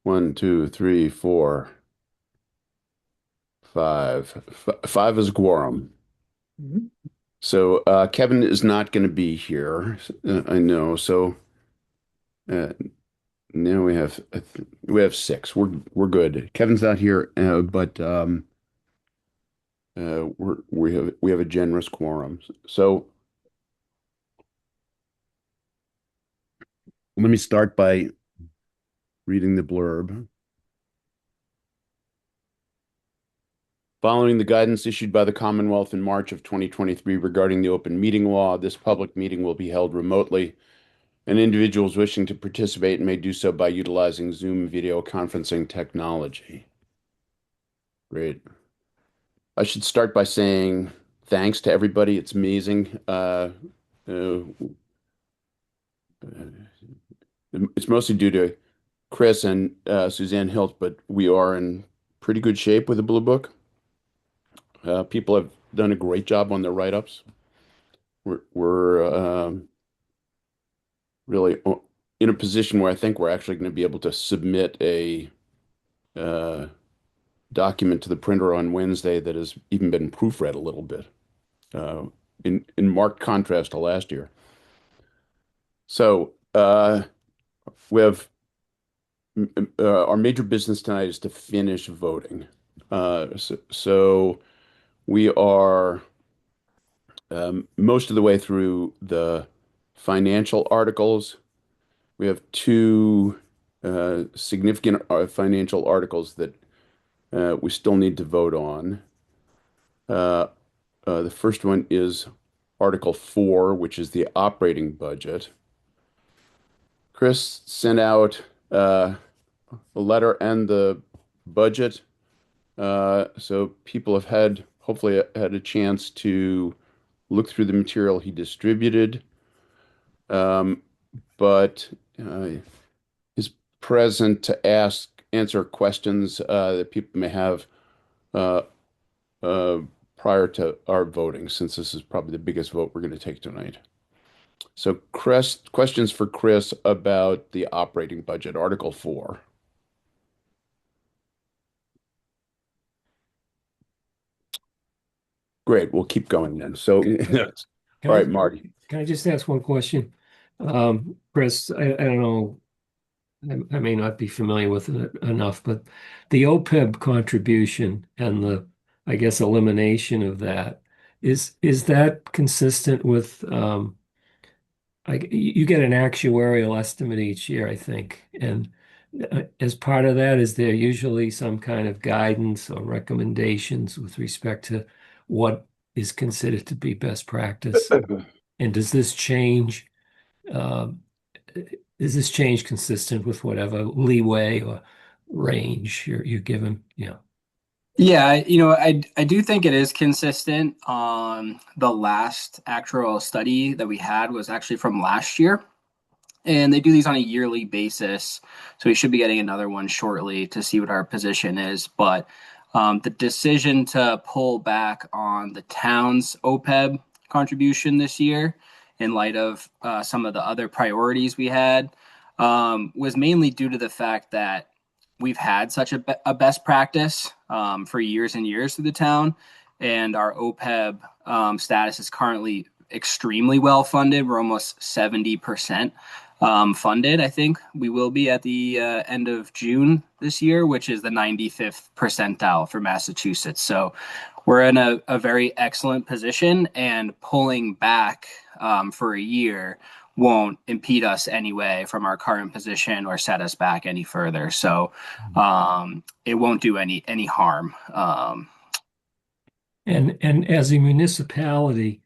One, two, three, four, five. Five is quorum. Mhm. So Kevin is not going to be here. I know. So uh, now we have six. We're good. Kevin's not here, but we have a generous quorum. So let me start by reading the blurb. Following the guidance issued by the Commonwealth in March of 2023 regarding the open meeting law, this public meeting will be held remotely, and individuals wishing to participate may do so by utilizing Zoom video conferencing technology. Great. I should start by saying thanks to everybody. It's amazing. Uh, it's mostly due to Chris and Suzanne Hilt, but we are in pretty good shape with the Blue Book. People have done a great job on their write-ups. We're really in a position where I think we're actually going to be able to submit a uh, document to the printer on Wednesday that has even been proofread a little bit, uh, in marked contrast to last year. So we have our major business tonight is to finish voting. So we are most of the way through the financial articles. We have two significant financial articles that we still need to vote on. Uh, the first one is Article 4, which is the operating budget. Chris sent out the letter and the budget, so people have hopefully had a chance to look through the material he distributed. Um, but is present to answer questions that people may have uh, uh, prior to our voting, since this is probably the biggest vote we're going to take tonight. So, Chris, questions for Chris about the operating budget, Article 4. Great, we'll keep going then. So, Can all I right, Marty. can I just ask one question? Chris, I don't know, I may not be familiar with it enough, but the OPEB contribution and the, I guess, elimination of that, is that consistent with you get an actuarial estimate each year, I think, and as part of that, is there usually some kind of guidance or recommendations with respect to what is considered to be best practice? And does this change? Um, is this change consistent with whatever leeway or range you're given? Yeah. Yeah, I do think it is consistent. The last actual study that we had was actually from last year, and they do these on a yearly basis. So we should be getting another one shortly to see what our position is. But the decision to pull back on the town's OPEB contribution this year, in light of some of the other priorities we had, was mainly due to the fact that we've had such a best practice for years and years through the town, and our OPEB status is currently extremely well funded. We're almost 70% funded. I think we will be at the end of June this year, which is the 95th percentile for Massachusetts. So we're in a very excellent position, and pulling back for a year won't impede us anyway from our current position or set us back any further. So it won't do any harm. And as a municipality,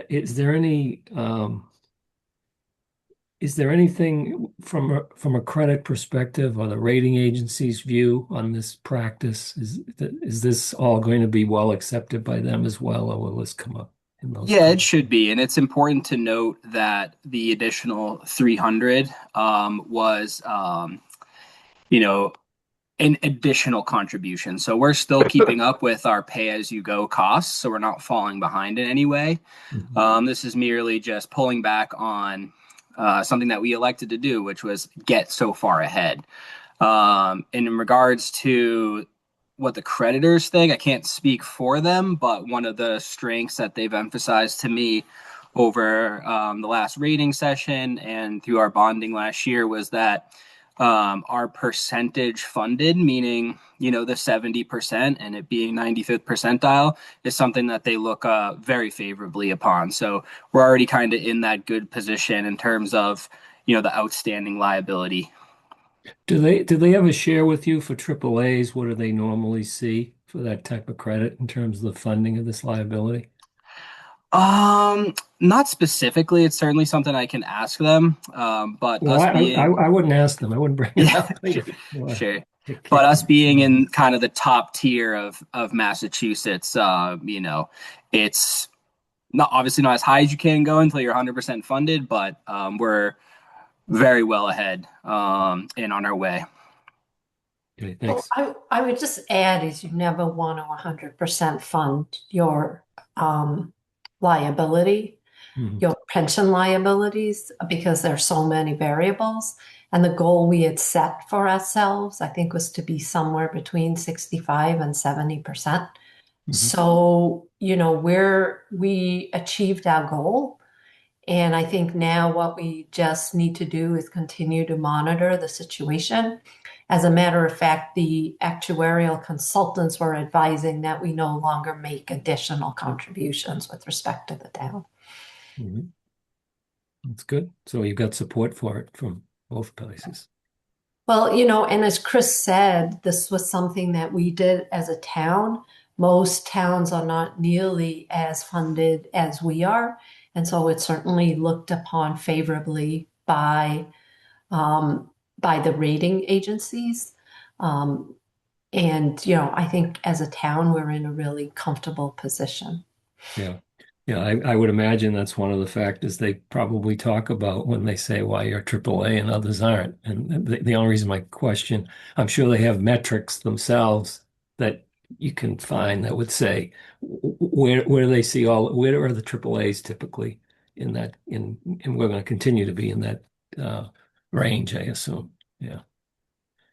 is there any is there anything from a credit perspective or the rating agency's view on this practice? Is this all going to be well accepted by them as well, or will this come up in those Yeah, it conversations? should be. And it's important to note that the additional 300 was, you know, an additional contribution. So we're still keeping up with our pay as you go costs. So we're not falling behind in any way. Mhm. This is merely just pulling back on something that we elected to do, which was get so far ahead. And in regards to what the creditors think, I can't speak for them, but one of the strengths that they've emphasized to me over the last rating session and through our bonding last year was that our percentage funded, meaning, the 70% and it being 95th percentile, is something that they look very favorably upon. So we're already kind of in that good position in terms of, the outstanding liability. Do they ever share with you for triple A's? What do they normally see for that type of credit in terms of the funding of this liability? Not specifically. It's certainly something I can ask them. But Well, us being, I wouldn't ask them. I wouldn't bring it yeah, up. sure, Well, sure. But kick us being them. in kind of the top tier of Massachusetts, it's not obviously not as high as you can go until you're 100% funded, but we're very well ahead and on our way. Okay, Well, thanks. I would just add is you never want to 100% fund your liability, Mhm. your pension liabilities, because there's so many variables. And the goal we had set for ourselves, I think, was to be somewhere between 65 and 70%. Mhm. So, we achieved our goal. And I think now what we just need to do is continue to monitor the situation. As a matter of fact, the actuarial consultants were advising that we no longer make additional contributions with respect to the town. Mhm. That's good. So you've got support for it from both places. Well, and as Chris said, this was something that we did as a town. Most towns are not nearly as funded as we are. And so it's certainly looked upon favorably um, by the rating agencies. Um, and, I think as a town, we're in a really comfortable position. Yeah. Yeah, I would imagine that's one of the factors they probably talk about when they say why you're AAA and others aren't. And the only reason my question, I'm sure they have metrics themselves that you can find that would say where do they see where are the AAAs typically in that and we're going to continue to be in that uh, range, I assume. Yeah.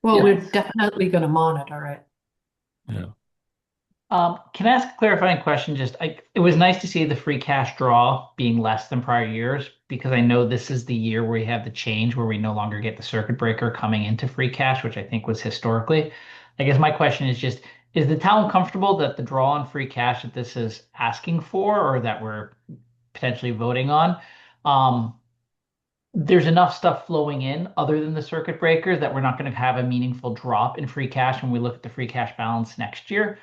Well, Yeah. we're definitely going to monitor it. Yeah. Can I ask a clarifying question? It was nice to see the free cash draw being less than prior years because I know this is the year where we have the change where we no longer get the circuit breaker coming into free cash, which I think was historically. I guess my question is just, is the town comfortable that the draw on free cash that this is asking for or that we're potentially voting on? Um, there's enough stuff flowing in other than the circuit breaker that we're not going to have a meaningful drop in free cash when we look at the free cash balance next year.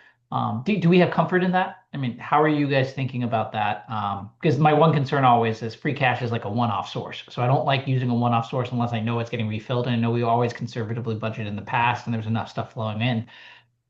Do we have comfort in that? I mean, how are you guys thinking about that? Because my one concern always is free cash is like a one-off source. So I don't like using a one-off source unless I know it's getting refilled. And I know we always conservatively budget in the past and there's enough stuff flowing in.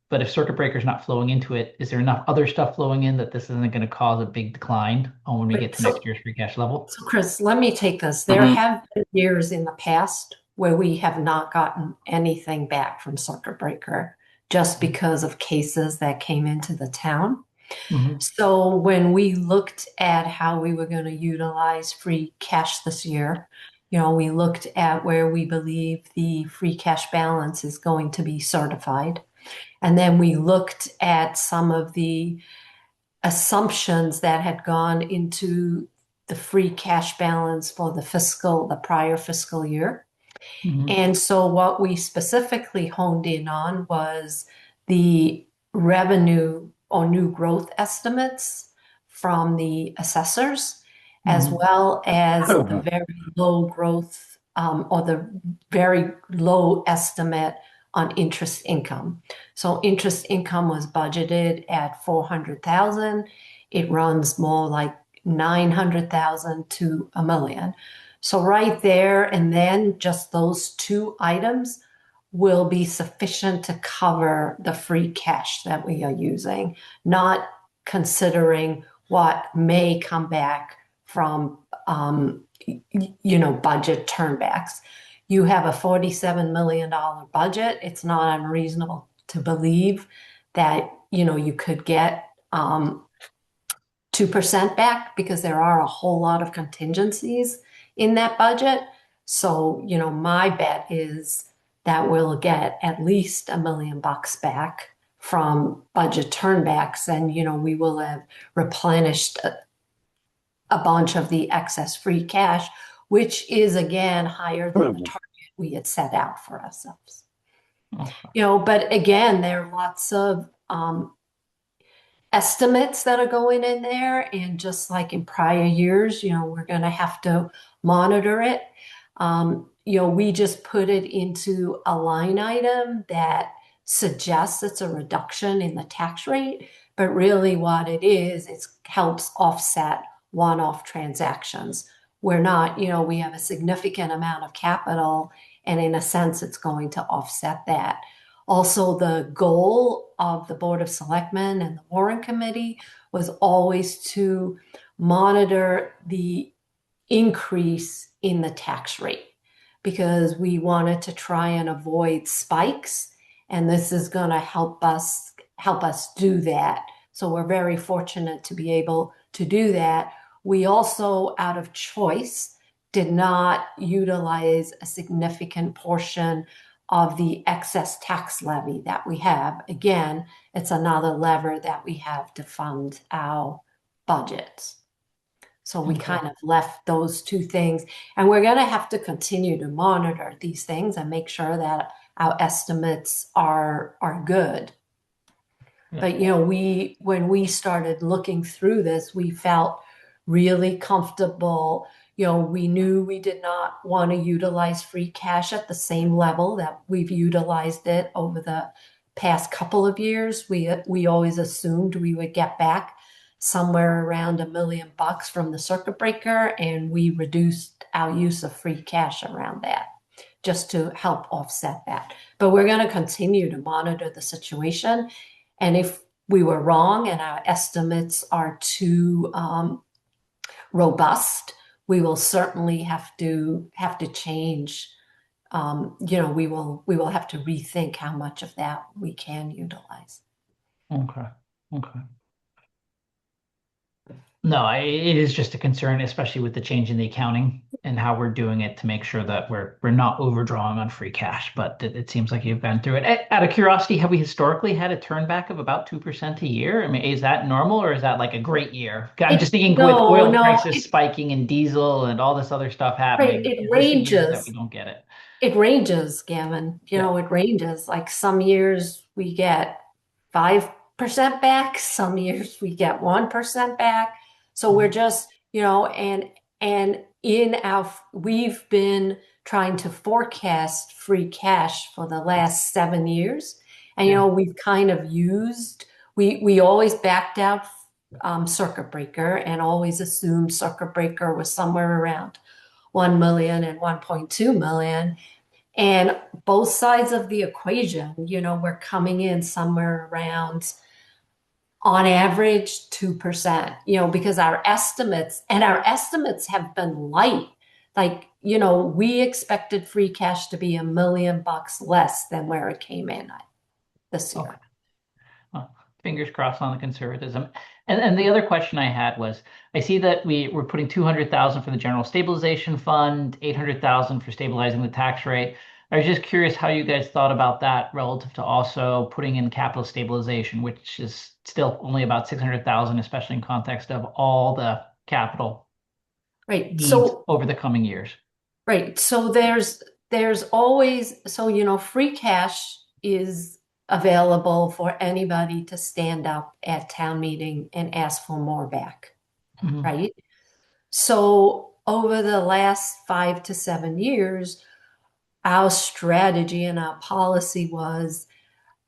But if circuit breaker's not flowing into it, is there enough other stuff flowing in that this isn't going to cause a big decline on when we get But to next year's free cash level? so Chris, let me take this. There Mhm. have been years in the past where we have not gotten anything back from circuit breaker just because of cases that came into the town. Mhm. So when we looked at how we were going to utilize free cash this year, we looked at where we believe the free cash balance is going to be certified. And then we looked at some of the assumptions that had gone into the free cash balance for the prior fiscal year. Mhm. And so what we specifically honed in on was the revenue or new growth estimates from the assessors, as Mhm. well as the very low growth or the very low estimate on interest income. So interest income was budgeted at 400,000. It runs more like 900,000 to a million. So right there, and then just those two items will be sufficient to cover the free cash that we are using, not considering what may come back from, budget turnbacks. You have a $47 million budget. It's not unreasonable to believe that, you could get 2% back because there are a whole lot of contingencies in that budget. So, my bet is that we'll get at least $1 million back from budget turnbacks, and we will have replenished a bunch of the excess free cash, which is again higher than the target we had set out for ourselves. Okay. But again, there are lots of estimates that are going in there, and just like in prior years, we're going to have to monitor it. We just put it into a line item that suggests it's a reduction in the tax rate, but really what it is, it helps offset one-off transactions. We're not, we have a significant amount of capital, and in a sense, it's going to offset that. Also, the goal of the Board of Selectmen and the Warrant Committee was always to monitor the increase in the tax rate, because we wanted to try and avoid spikes, and this is going to help us do that. So we're very fortunate to be able to do that. We also, out of choice, did not utilize a significant portion of the excess tax levy that we have. Again, it's another lever that we have to fund our budgets. So we kind of left those two things, and we're going to have to continue to monitor these things and make sure that our estimates are good. But when we started looking through this, we felt really comfortable. We knew we did not want to utilize free cash at the same level that we've utilized it over the past couple of years. We always assumed we would get back somewhere around $1 million from the circuit breaker, and we reduced our use of free cash around that just to help offset that. But we're going to continue to monitor the situation, and if we were wrong and our estimates are too robust, we will certainly have to change. We will have to rethink how much of that we can utilize. Okay. Okay. No, it is just a concern, especially with the change in the accounting and how we're doing it to make sure that we're not overdrawing on free cash. But it seems like you've gone through it. Out of curiosity, have we historically had a turnback of about 2% a year? I mean, is that normal, or is that like a great year? I'm just thinking with oil prices spiking and diesel and all this other stuff happening, It is this a year that ranges. we don't get it? It ranges, Gavin. It ranges. Like some years we get 5% back, some years we get 1% back. So we're just, and we've been trying to forecast free cash for the last 7 years. And, we've kind of we always backed out circuit breaker and always assumed circuit breaker was somewhere around 1 million and 1.2 million. And both sides of the equation, we're coming in somewhere around, on average, 2%, because our estimates have been light. Like, we expected free cash to be $1 million less than where it came in this year. Okay. Well, fingers crossed on the conservatism. And the other question I had was, I see that we're putting 200,000 for the general stabilization fund, 800,000 for stabilizing the tax rate. I was just curious how you guys thought about that relative to also putting in capital stabilization, which is still only about 600,000, especially in context of all the capital needs over the coming years. Right. So there's always, free cash is available for anybody to stand up at town meeting and ask for more back. Mhm. Right. So over the last 5 to 7 years, our strategy and our policy was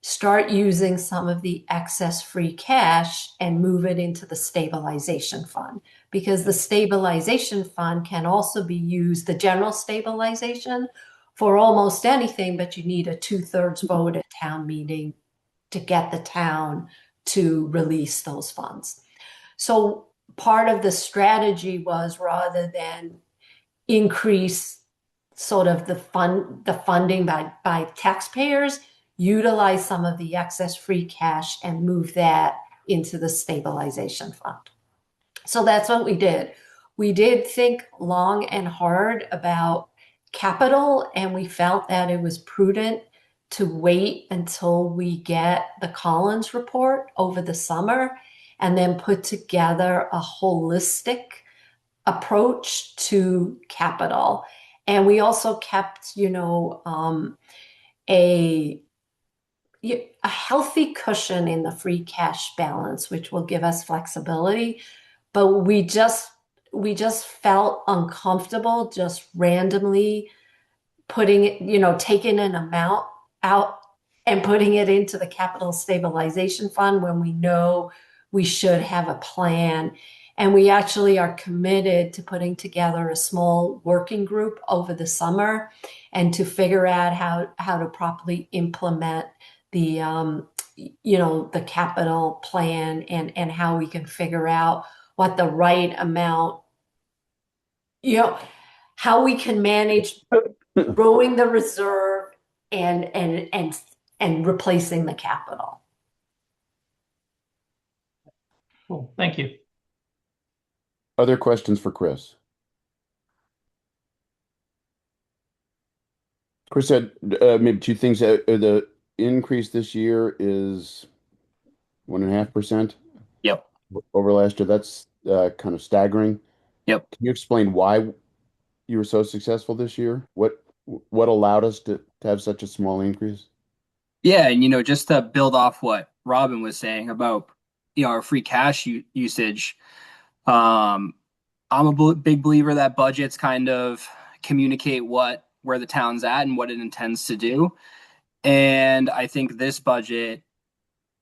start using some of the excess free cash and move it into the stabilization fund, because the stabilization fund can also be used, the general stabilization, for almost anything, but you need a 2/3 vote at town meeting to get the town to release those funds. So part of the strategy was, rather than increase sort of the funding by taxpayers, utilize some of the excess free cash and move that into the stabilization fund. So that's what we did. We did think long and hard about capital, and we felt that it was prudent to wait until we get the Collins report over the summer and then put together a holistic approach to capital. And we also kept, a a healthy cushion in the free cash balance, which will give us flexibility. But we just felt uncomfortable just randomly putting it, taking an amount out and putting it into the capital stabilization fund when we know we should have a plan. And we actually are committed to putting together a small working group over the summer and to figure out how to properly implement the the capital plan and how we can figure out what the right amount, you know, how we can manage growing the reserve and replacing the capital. Cool. Thank you. Other questions for Chris? Chris said maybe two things. The increase this year is 1.5% Yep. over last year. That's kind of staggering. Yep. Can you explain why you were so successful this year? What allowed us to have such a small increase? Yeah, and just to build off what Robin was saying about our free cash usage, um, I'm a big believer that budgets kind of communicate where the town's at and what it intends to do. And I think this budget,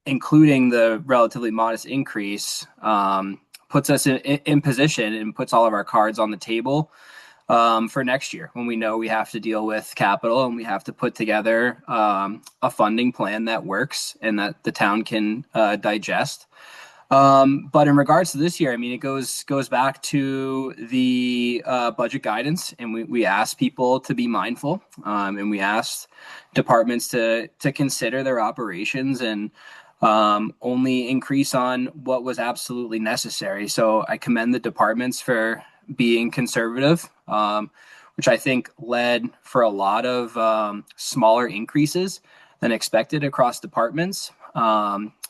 including the relatively modest increase, puts us in position and puts all of our cards on the table for next year when we know we have to deal with capital and we have to put together a funding plan that works and that the town can digest. But in regards to this year, I mean, it goes back to the budget guidance, and we asked people to be mindful, and we asked departments to consider their operations and only increase on what was absolutely necessary. So I commend the departments for being conservative, which I think led for a lot of smaller increases than expected across departments.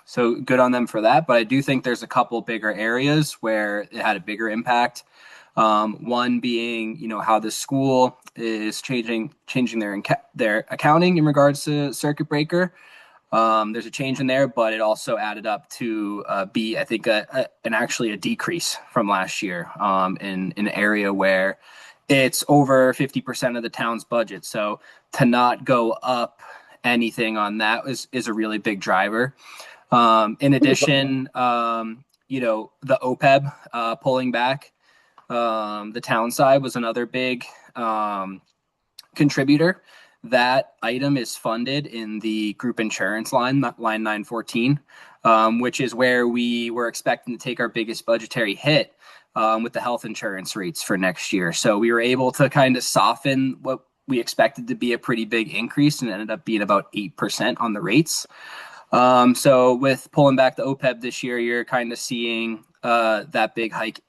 So good on them for that. But I do think there's a couple bigger areas where it had a bigger impact. One being, how the school is changing their accounting in regards to circuit breaker. There's a change in there, but it also added up to be, I think, actually a decrease from last year in an area where it's over 50% of the town's budget. So to not go up anything on that is a really big driver. In addition, the OPEB pulling back the town side was another big contributor. That item is funded in the group insurance line 914, which is where we were expecting to take our biggest budgetary hit with the health insurance rates for next year. So we were able to kind of soften what we expected to be a pretty big increase and ended up being about 8% on the rates. So with pulling back the OPEB this year, you're kind of seeing that big hike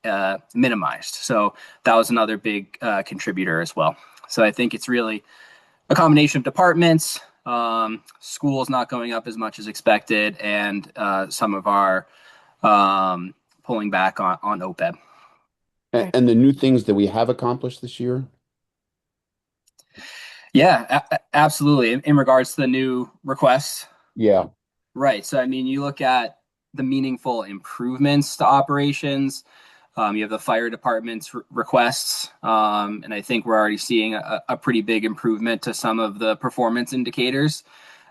minimized. So that was another big contributor as well. So I think it's really a combination of departments, schools not going up as much as expected, and some of our pulling back on OPEB. And the new things that we have accomplished this year? Yeah, absolutely. In regards to the new requests. Yeah. Right. So, I mean, you look at the meaningful improvements to operations. You have the fire department's requests, and I think we're already seeing a pretty big improvement to some of the performance indicators.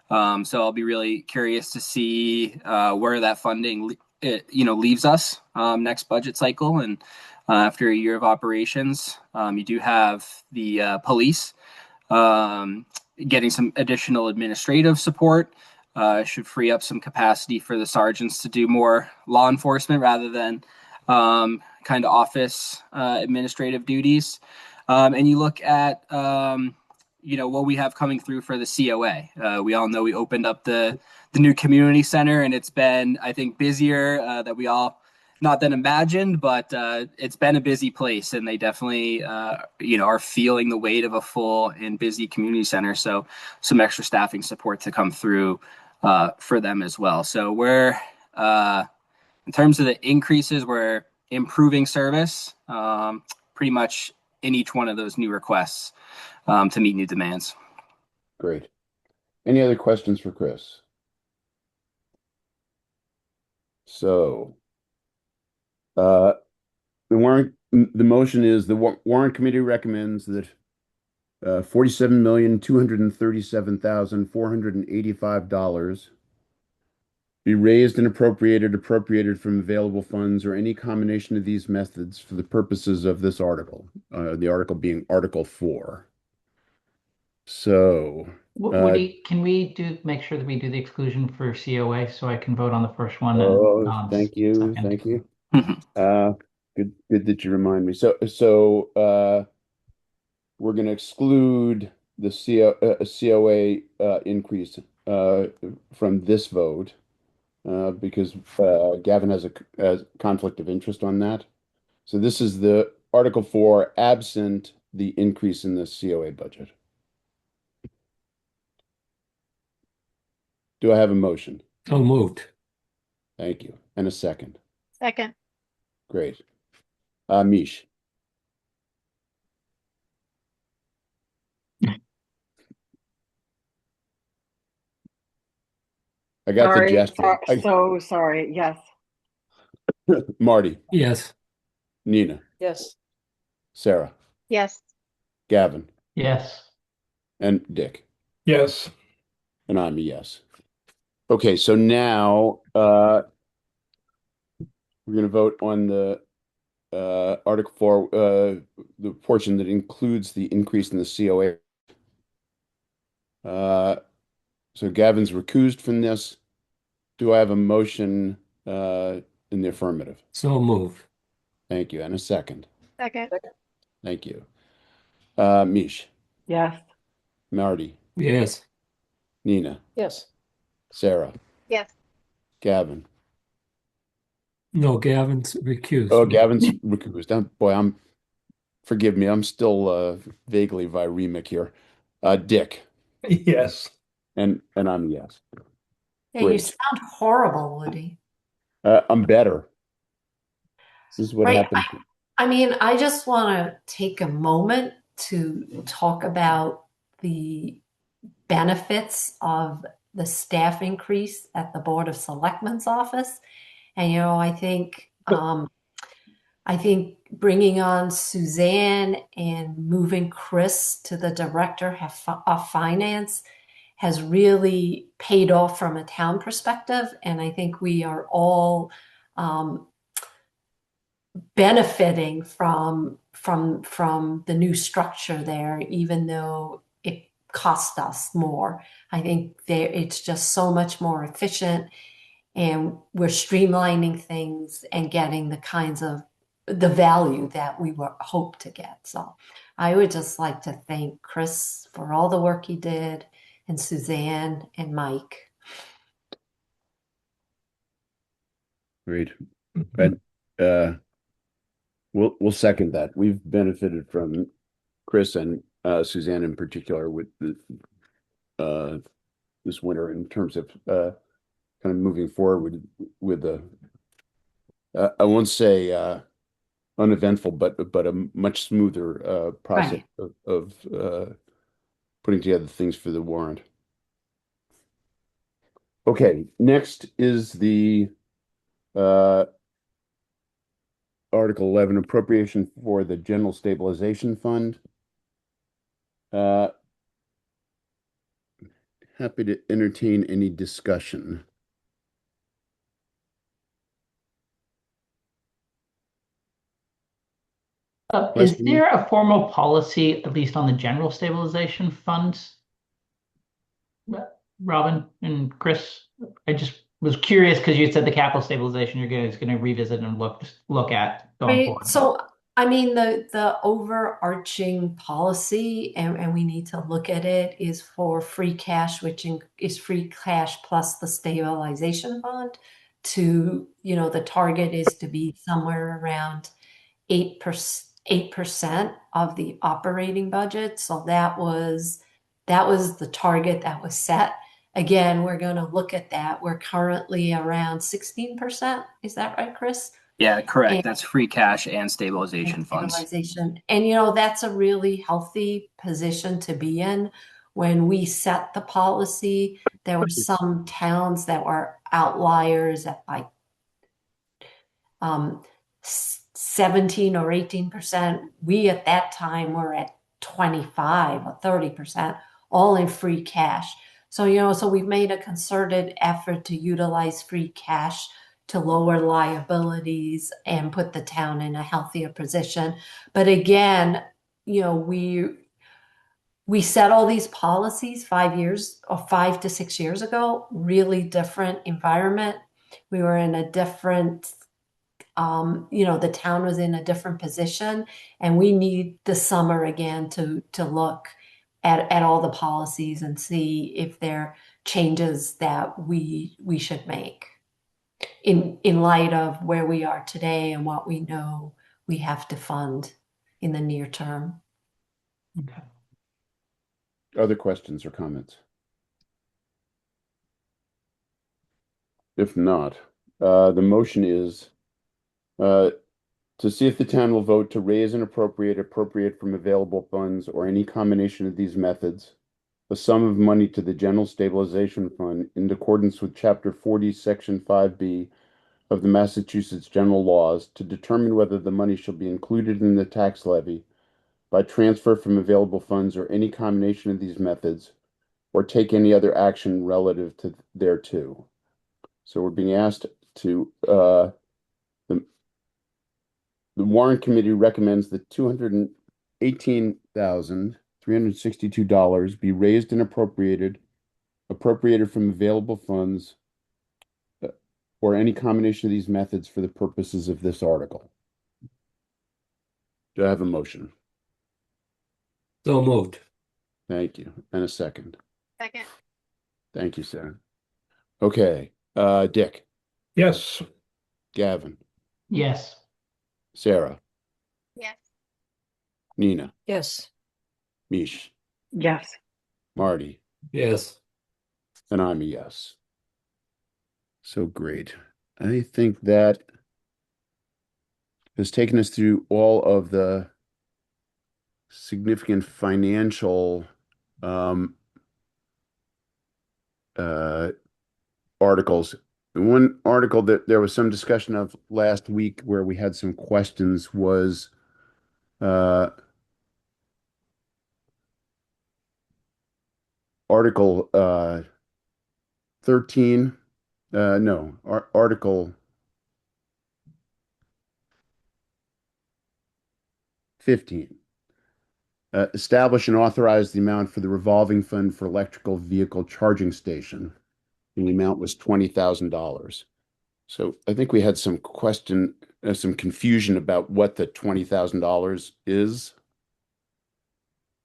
So I'll be really curious to see where that funding, leaves us next budget cycle. And after a year of operations, you do have the police getting some additional administrative support. Should free up some capacity for the sergeants to do more law enforcement rather than kind of office administrative duties. And you look at, what we have coming through for the COA. We all know we opened up the new community center, and it's been, I think, busier that we all not than imagined, but it's been a busy place, and they definitely are feeling the weight of a full and busy community center. So some extra staffing support to come through for them as well. So we're in terms of the increases, we're improving service pretty much in each one of those new requests to meet new demands. Great. Any other questions for Chris? So, uh, the motion is the warrant committee recommends that 47,237,485 be raised and appropriated from available funds or any combination of these methods for the purposes of this article, the article being Article 4. So, Woody, can we make sure that we do the exclusion for COA so I can vote on the first one and oh, on thank you, second? thank you. Good that you remind me. So, we're going to exclude the COA increase from this vote because Gavin has a conflict of interest on that. So this is the Article 4 absent the increase in the COA budget. Do I have a motion? So moved. Thank you. And a second. Second. Great. Mish. I got the gesture. So sorry. Yes. Marty, Yes. Nina, Yes. Sarah, Yes. Gavin, Yes. and Dick. Yes. And I'm a yes. Okay, so now we're going to vote on the Article 4, the portion that includes the increase in the COA. So Gavin's recused from this. Do I have a motion in the affirmative? So moved. Thank you. And a second. Second. Thank you. Mish, Yes. Marty, Yes. Nina, Yes. Sarah, Yes. Gavin. No, Gavin's recused. Oh, Gavin's recused. Boy, forgive me. I'm still vaguely viremic here. Dick. Yes. And I'm a yes. Yeah, you Great. sound horrible, Woody. I'm better. This is what Right. happens. I mean, I just want to take a moment to talk about the benefits of the staff increase at the Board of Selectmen's office. And, I think bringing on Suzanne and moving Chris to the director of finance has really paid off from a town perspective. And I think we are all benefiting from the new structure there, even though it cost us more. I think it's just so much more efficient, and we're streamlining things and getting the kinds of the value that we were hoped to get. So I would just like to thank Chris for all the work he did, and Suzanne and Mike. Great. And we'll second that. We've benefited from Chris and Suzanne in particular with this winter in terms of kind of moving forward with the I won't say uneventful, but a much smoother process Right. of putting together things for the warrant. Okay, next is the Article 11 appropriation for the General Stabilization Fund. Happy to entertain any discussion. Is Question? there a formal policy, at least on the general stabilization funds? Robin and Chris, I just was curious because you said the capital stabilization you're guys going to revisit and look at going Right. forward. So, I mean, the overarching policy, and we need to look at it, is for free cash, which is free cash plus the stabilization fund the target is to be somewhere around 8% of the operating budget. So that was the target that was set. Again, we're going to look at that. We're currently around 16%. Is that right, Chris? Yeah, correct. And That's free cash and stabilization funds. stabilization. And that's a really healthy position to be in. When we set the policy, there were some towns that were outliers at like 17 or 18%. We at that time were at 25 or 30%, all in free cash. So we've made a concerted effort to utilize free cash to lower liabilities and put the town in a healthier position. But again, we set all these policies 5 years or 5 to 6 years ago, really different environment. We were in a different the town was in a different position, and we need the summer again to look at all the policies and see if there are changes that we should make in light of where we are today and what we know we have to fund in the near term. Okay. Other questions or comments? If not, the motion is to see if the town will vote to raise and appropriate from available funds or any combination of these methods, a sum of money to the General Stabilization Fund in accordance with Chapter 40, Section 5B of the Massachusetts General Laws to determine whether the money shall be included in the tax levy by transfer from available funds or any combination of these methods, or take any other action relative to thereto. So we're being asked to the Warrant Committee recommends that $218,362 be raised and appropriated from available funds or any combination of these methods for the purposes of this article. Do I have a motion? So moved. Thank you. And a second. Second. Thank you, Sarah. Okay. Dick, Yes. Gavin, Yes. Sarah, Yes. Nina, Yes. Mish, Yes. Marty, Yes. and I'm a yes. So great. I think that has taken us through all of the significant financial articles. One article that there was some discussion of last week where we had some questions was Article 13. No, Article 15. Establish and authorize the amount for the revolving fund for electrical vehicle charging station. And the amount was $20,000. So I think we had some confusion about what the $20,000 is.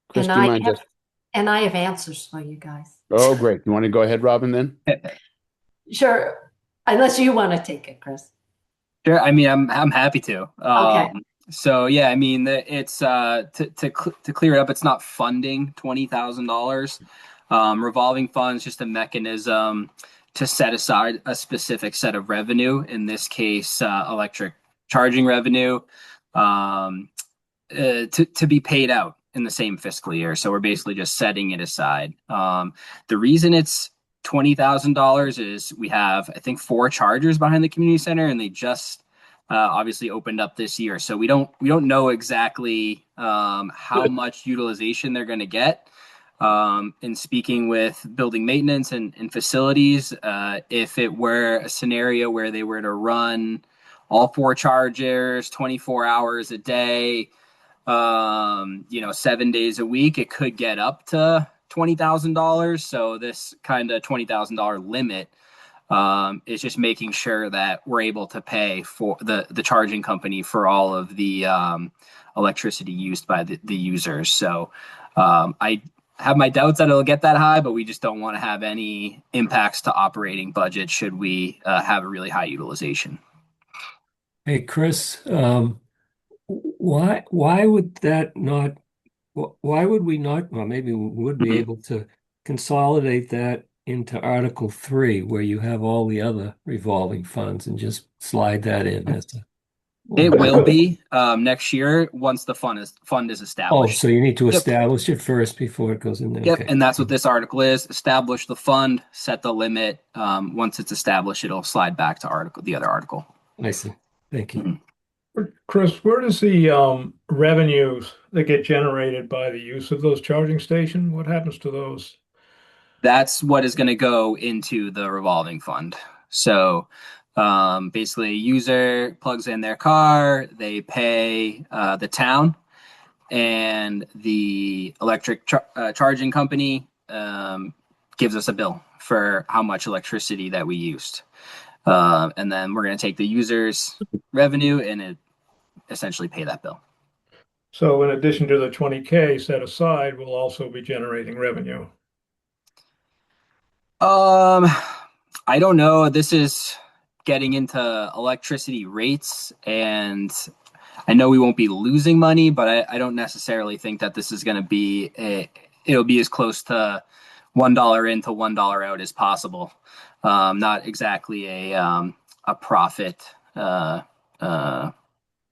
Chris, And do you mind just? I have answers for you guys. Oh, great. You want to go ahead, Robin, then? Sure, unless you want to take it, Chris. Sure. I mean, I'm happy to. Okay. So yeah, I mean, it's to clear it up, it's not funding $20,000. Revolving funds just a mechanism to set aside a specific set of revenue. In this case, electric charging revenue, to be paid out in the same fiscal year. So we're basically just setting it aside. The reason it's $20,000 is we have, I think, 4 chargers behind the community center, and they just obviously opened up this year. So we don't know exactly how much utilization they're going to get. In speaking with building maintenance and facilities, if it were a scenario where they were to run all 4 chargers 24 hours a day, 7 days a week, it could get up to $20,000. So this kind of $20,000 limit is just making sure that we're able to pay for the charging company for all of the electricity used by the users. So I have my doubts that it'll get that high, but we just don't want to have any impacts to operating budget should we have a really high utilization. Hey, Chris, why would that not, why would we not, well, maybe we would be Mhm. able to consolidate that into Article 3 where you have all the other revolving funds and just slide that in as a It one will line? be next year once the fund is Oh, established. so you need to Yep. establish it first before it goes in there. Yep, Okay. and that's what this article is. Establish the fund, set the limit. Once it's established, it'll slide back to the other article. I see. Thank you. Mhm. Chris, where does the revenues that get generated by the use of those charging station, what happens to those? That's what is going to go into the revolving fund. So basically, user plugs in their car, they pay the town, and the electric charging company gives us a bill for how much electricity that we used. And then we're going to take the user's revenue and essentially pay that bill. So in addition to the 20K set aside, we'll also be generating revenue. Um, I don't know. This is getting into electricity rates, and I know we won't be losing money, but I don't necessarily think that this is going to be it'll be as close to $1 in to $1 out as possible. Not exactly a profit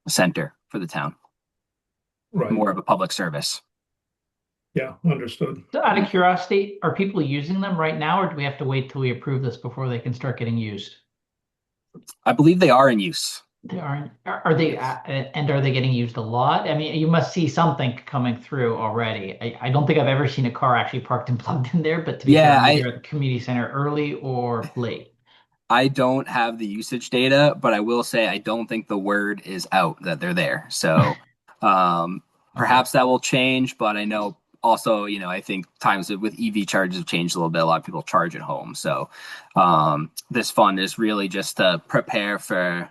center for the town. Right. More of a public service. Yeah, understood. So out of curiosity, are people using them right now, or do we have to wait till we approve this before they can start getting used? I believe they are in use. They aren't. Are they? And are they getting used a lot? I mean, you must see something coming through already. I don't think I've ever seen a car actually parked and plugged in there, but to be fair, Yeah, maybe they're at the community center early or late. I don't have the usage data, but I will say I don't think the word is out that they're there. So perhaps that will change, but I know also, I think times with EV charges have changed a little bit. A lot of people charge at home. So this fund is really just to prepare for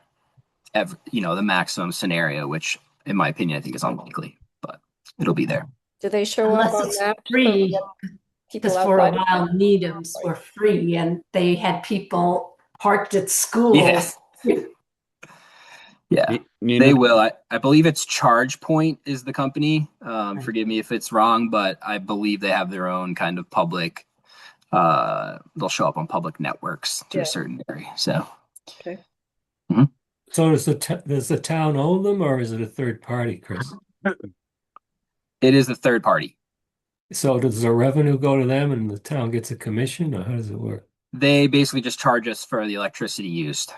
the maximum scenario, which in my opinion, I think is unlikely, but it'll be there. Do they show Unless up on it's maps free, people because for a outside? while Needham's were free and they had people parked at Yeah. schools. Yeah, Nina? they will. I believe it's ChargePoint is the company. Forgive me if it's wrong, but I believe they have their own kind of public. They'll show up on public networks to Yeah. a certain area. So So does the town own them or is it a third party, Chris? it is the third party. So does the revenue go to them and the town gets a commission or how does it work? They basically just charge us for the electricity used.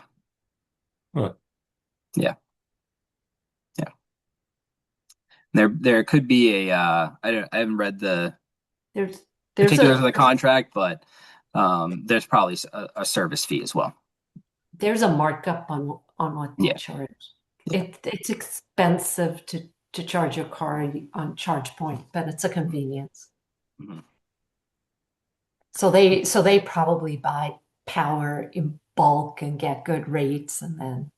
Huh. Yeah. There could be a I haven't read the There's particulars of the contract, but there's probably a service fee as well. there's a markup on what they Yeah. charge. It's expensive to charge your car on ChargePoint, but it's a convenience. Mhm. So they probably buy power in bulk and get good rates, and then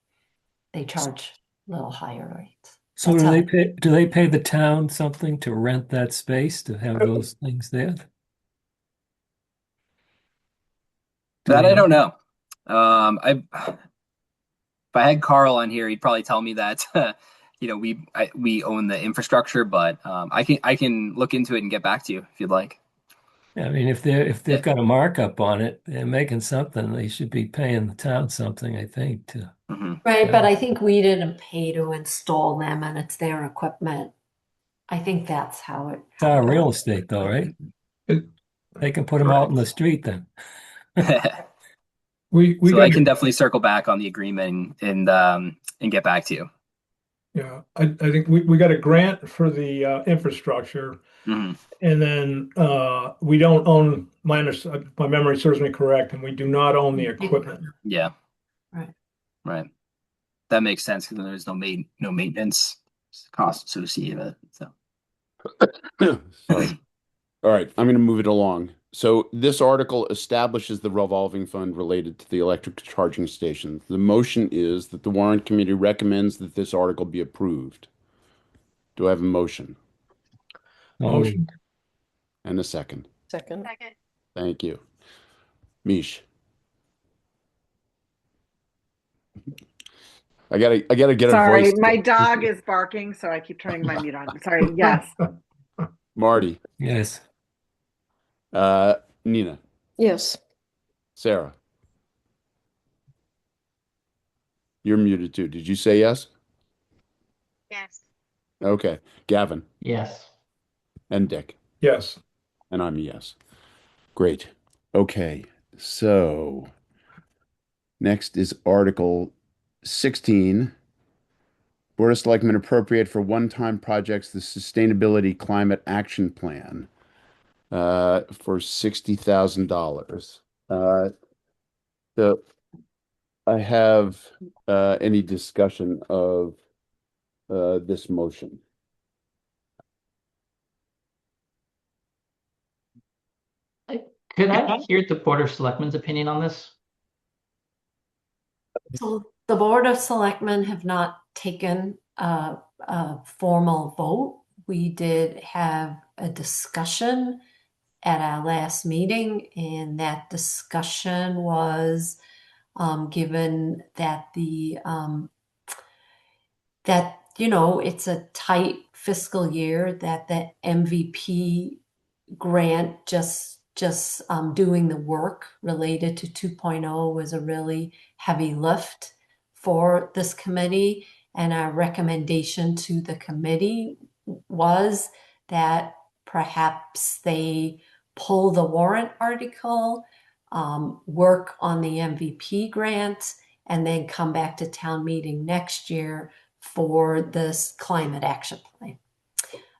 they charge a little higher rates. So That's do they pay the town something to rent that space to have those things there? That I don't know. If I had Carl on here, he'd probably tell me that we own the infrastructure, but I can look into it and get back to you if you'd like. I mean, if they've got a markup on it, they're making something, they should be paying the town something, I think, to Mm-hmm. right, but I think we didn't pay to install them, and it's their equipment. I think that's how it. it's our real estate though, right? It- They can put them out in the street then. We So got I can definitely circle back on the agreement and get back to you. yeah, I think we got a grant for the infrastructure, Mhm. and then we don't own my memory serves me correct, and we do not own the equipment. Yeah. Right. That makes sense because there's no maintenance cost associated with it. So Sorry. All right, I'm going to move it along. So this article establishes the revolving fund related to the electric charging stations. The motion is that the Warrant Committee recommends that this article be approved. Do I have a motion? Motion. And a second. Second. Thank you. Mish. I gotta get a Sorry, voice. my dog is barking, so I keep turning my mute on. Sorry. Yes. Marty. Yes. Nina. Yes. Sarah. You're muted too. Did you say yes? Yes. Okay. Gavin Yes. and Dick. Yes. And I'm a yes. Great. Okay. So next is Article 16. Board of Selectmen appropriate for one-time projects the Sustainability Climate Action Plan for $60,000. So I have any discussion of this motion? Could I hear the Board of Selectmen's opinion on this? So the Board of Selectmen have not taken a formal vote. We did have a discussion at our last meeting, and that discussion was given that that it's a tight fiscal year, that the MVP grant just doing the work related to 2.0 was a really heavy lift for this committee. And our recommendation to the committee was that perhaps they pull the warrant article, work on the MVP grant, and then come back to town meeting next year for this climate action plan.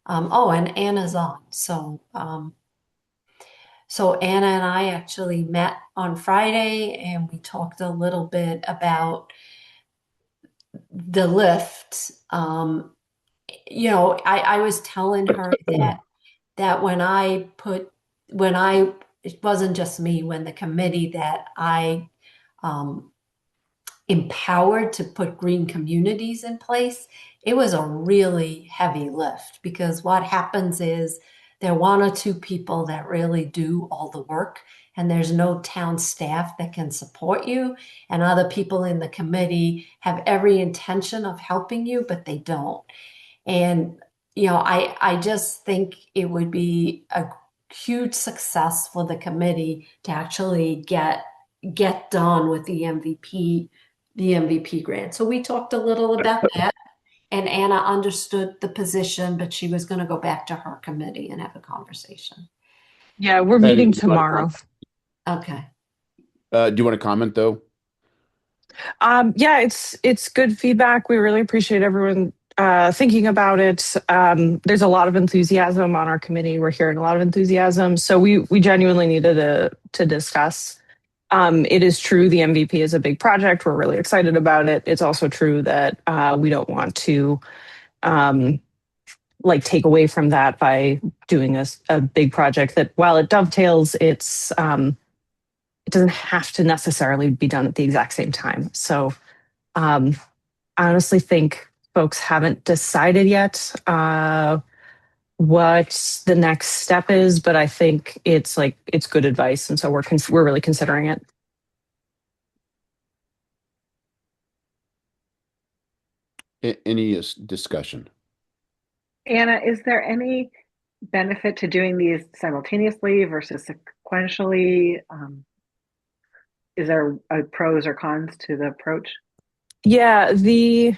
Oh, and Anna's on. So Anna and I actually met on Friday, and we talked a little bit about the lift. I was telling her that it wasn't just me, when the committee that I empowered to put green communities in place, it was a really heavy lift, because what happens is there are one or two people that really do all the work, and there's no town staff that can support you, and other people in the committee have every intention of helping you, but they don't. And I just think it would be a huge success for the committee to actually get done with the MVP grant. So we talked a little about that, and Anna understood the position, but she was going to go back to her committee and have a conversation. Yeah, we're Patty, meeting do you want to tomorrow. Okay. Do you want to comment though? Yeah, it's good feedback. We really appreciate everyone thinking about it. There's a lot of enthusiasm on our committee. We're hearing a lot of enthusiasm, so we genuinely needed to discuss. It is true the MVP is a big project. We're really excited about it. It's also true that we don't want to take away from that by doing a big project that, while it dovetails, it doesn't have to necessarily be done at the exact same time. So I honestly think folks haven't decided yet what the next step is, but I think it's good advice, and so we're really considering it. Any discussion? Anna, is there any benefit to doing these simultaneously versus sequentially? Is there pros or cons to the approach? Yeah, the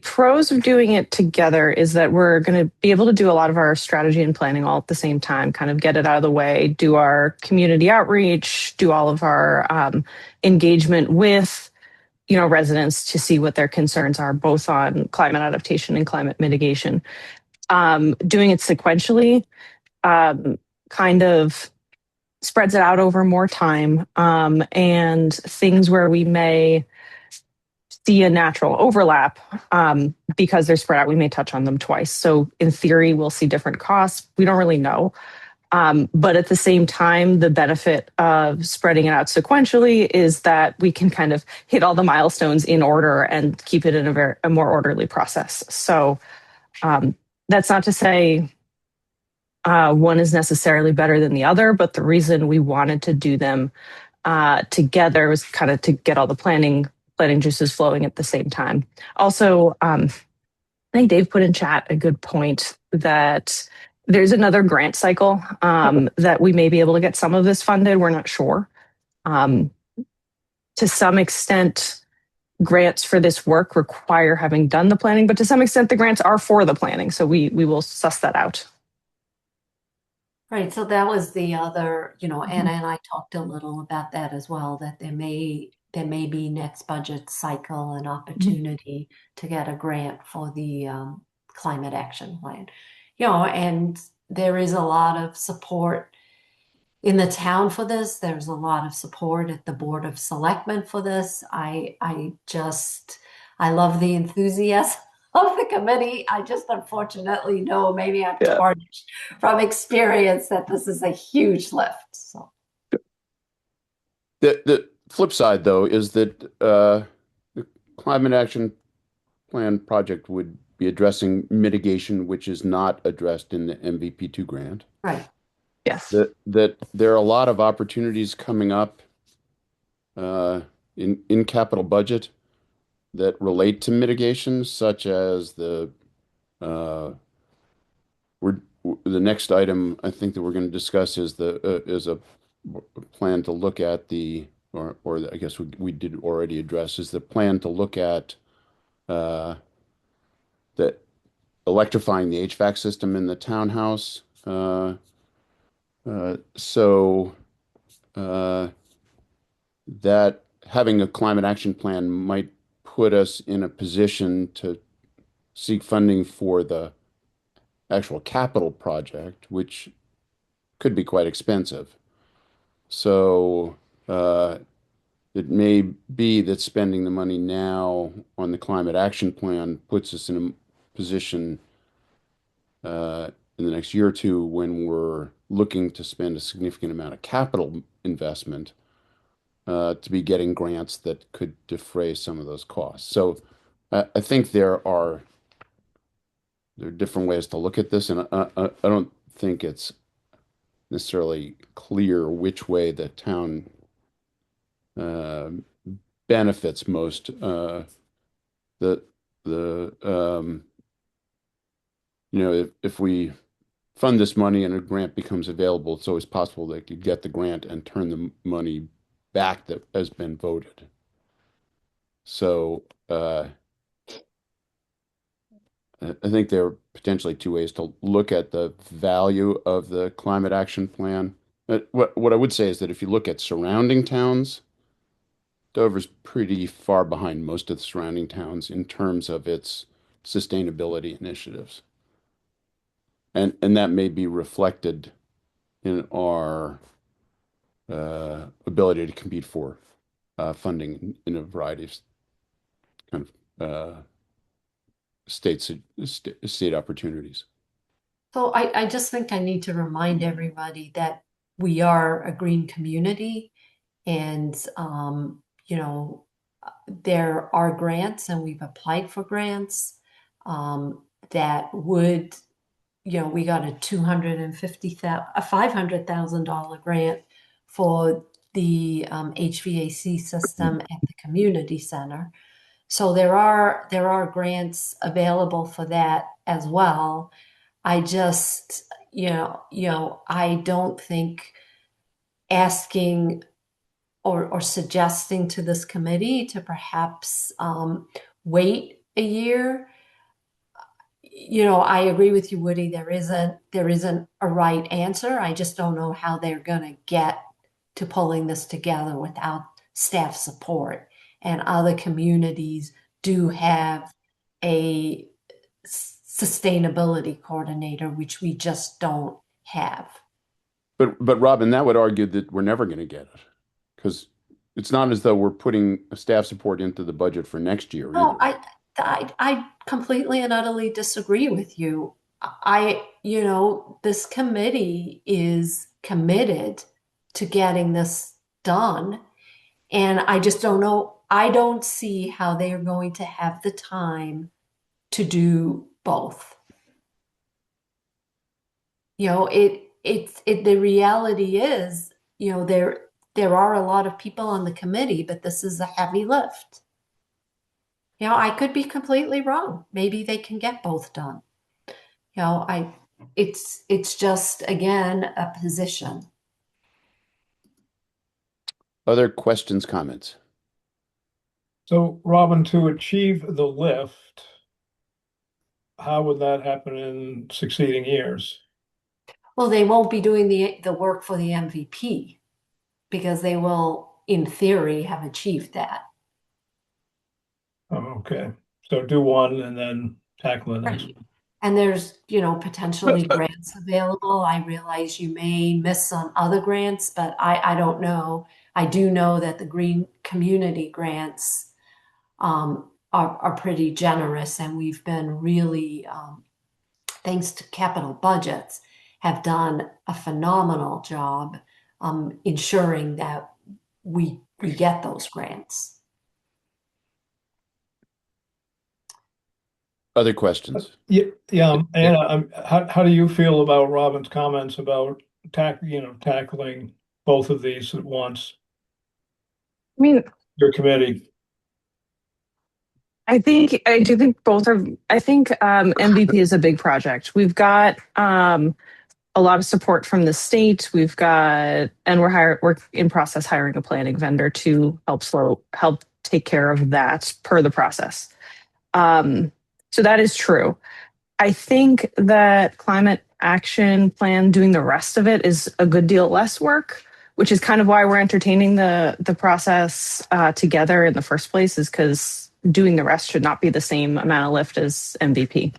pros of doing it together is that we're going to be able to do a lot of our strategy and planning all at the same time, kind of get it out of the way, do our community outreach, do all of our engagement with residents to see what their concerns are, both on climate adaptation and climate mitigation. Doing it sequentially kind of spreads it out over more time, and things where we may see a natural overlap because they're spread out, we may touch on them twice. So in theory, we'll see different costs. We don't really know. But at the same time, the benefit of spreading it out sequentially is that we can kind of hit all the milestones in order and keep it in a more orderly process. So that's not to say one is necessarily better than the other, but the reason we wanted to do them together was kind of to get all the planning juices flowing at the same time. Also, I think Dave put in chat a good point that there's another grant cycle that we may be able to get some of this funded. We're not sure. To some extent, grants for this work require having done the planning, but to some extent, the grants are for the planning. So we will suss that out. Right, so that was the other, Anna and I talked a little about that as well, that there may be next budget cycle an opportunity to get a grant for the climate action plan. And there is a lot of support in the town for this. There's a lot of support at the Board of Selectmen for this. I love the enthusiasm of the committee. I just unfortunately know, maybe I'm tarnished from experience, that this is a huge lift. So The flip side, though, is that the climate action plan project would be addressing mitigation, which is not addressed in the MVP2 grant. right. Yes. That there are a lot of opportunities coming up in capital budget that relate to mitigation, such as the next item I think that we're going to discuss is a plan to look at or I guess we did already address, is the plan to look at the electrifying the HVAC system in the townhouse. So that having a climate action plan might put us in a position to seek funding for the actual capital project, which could be quite expensive. So it may be that spending the money now on the climate action plan puts us in a position in the next year or two, when we're looking to spend a significant amount of capital investment, to be getting grants that could defray some of those costs. So I think there are different ways to look at this, and I don't think it's necessarily clear which way the town benefits most. If we fund this money and a grant becomes available, it's always possible they could get the grant and turn the money back that has been voted. So I think there are potentially two ways to look at the value of the climate action plan. What I would say is that if you look at surrounding towns, Dover's pretty far behind most of the surrounding towns in terms of its sustainability initiatives. And that may be reflected in our ability to compete for funding in a variety of kind of state opportunities. So I just think I need to remind everybody that we are a green community, and there are grants, and we've applied for grants that would, we got a $500,000 grant for the HVAC system at the community center. So there are grants available for that as well. I just, I don't think asking or suggesting to this committee to perhaps wait a year. I agree with you, Woody. There isn't a right answer. I just don't know how they're going to get to pulling this together without staff support. And other communities do have a sustainability coordinator, which we just don't have. But Robin, that would argue that we're never going to get it, because it's not as though we're putting staff support into the budget for next year No, either. I completely and utterly disagree with you. This committee is committed to getting this done. And I just don't know. I don't see how they are going to have the time to do both. the reality is, there are a lot of people on the committee, but this is a heavy lift. I could be completely wrong. Maybe they can get both done. It's just again a position. Other questions, comments? So, Robin, to achieve the lift, how would that happen in succeeding years? Well, they won't be doing the work for the MVP because they will, in theory, have achieved that. Oh, okay. So do one and then tackle the next Right. And there's, potentially one. grants available. I realize you may miss some other grants, but I don't know. I do know that the green community grants are pretty generous, and we've been really, thanks to capital budgets, have done a phenomenal job ensuring that we get those grants. Other questions? Yeah, Anna, how do you feel about Robin's comments about tackling both of these at once? I mean, Your committee. I do think both are. I think MVP is a big project. We've got a lot of support from the state. And we're in process hiring a planning vendor to help take care of that per the process. So that is true. I think that climate action plan, doing the rest of it, is a good deal less work, which is kind of why we're entertaining the process together in the first place, is because doing the rest should not be the same amount of lift as MVP.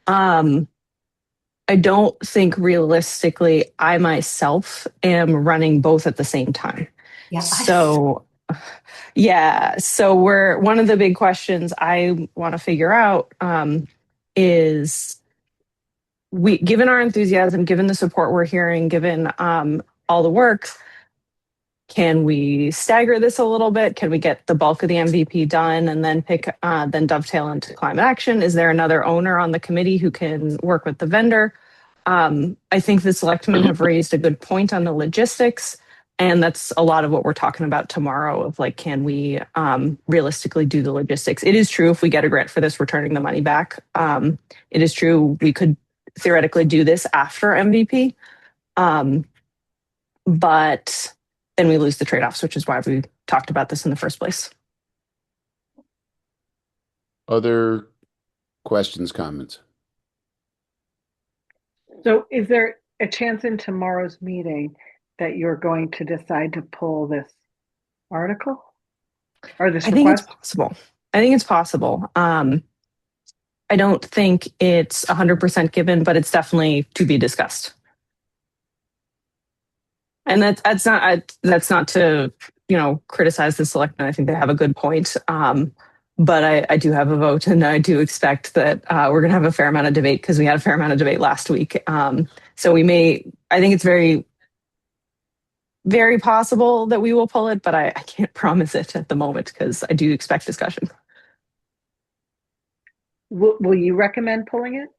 I don't think realistically I myself am running both at the same time. Yeah. So yeah, so we're one of the big questions I want to figure out is given our enthusiasm, given the support we're hearing, given all the work, can we stagger this a little bit? Can we get the bulk of the MVP done and then then dovetail into climate action? Is there another owner on the committee who can work with the vendor? I think the selectmen have raised a good point on the logistics. And that's a lot of what we're talking about tomorrow of like, can we realistically do the logistics? It is true if we get a grant for this, we're turning the money back. It is true we could theoretically do this after MVP. But then we lose the trade-offs, which is why we talked about this in the first place. Other questions, comments? So is there a chance in tomorrow's meeting that you're going to decide to pull this article or this I think it's request? possible. I think it's possible. I don't think it's 100% given, but it's definitely to be discussed. And that's not to criticize the selectmen. I think they have a good point. But I do have a vote, and I do expect that we're going to have a fair amount of debate because we had a fair amount of debate last week. So we may. I think it's very, very possible that we will pull it, but I can't promise it at the moment because I do expect discussion. Will you recommend pulling it?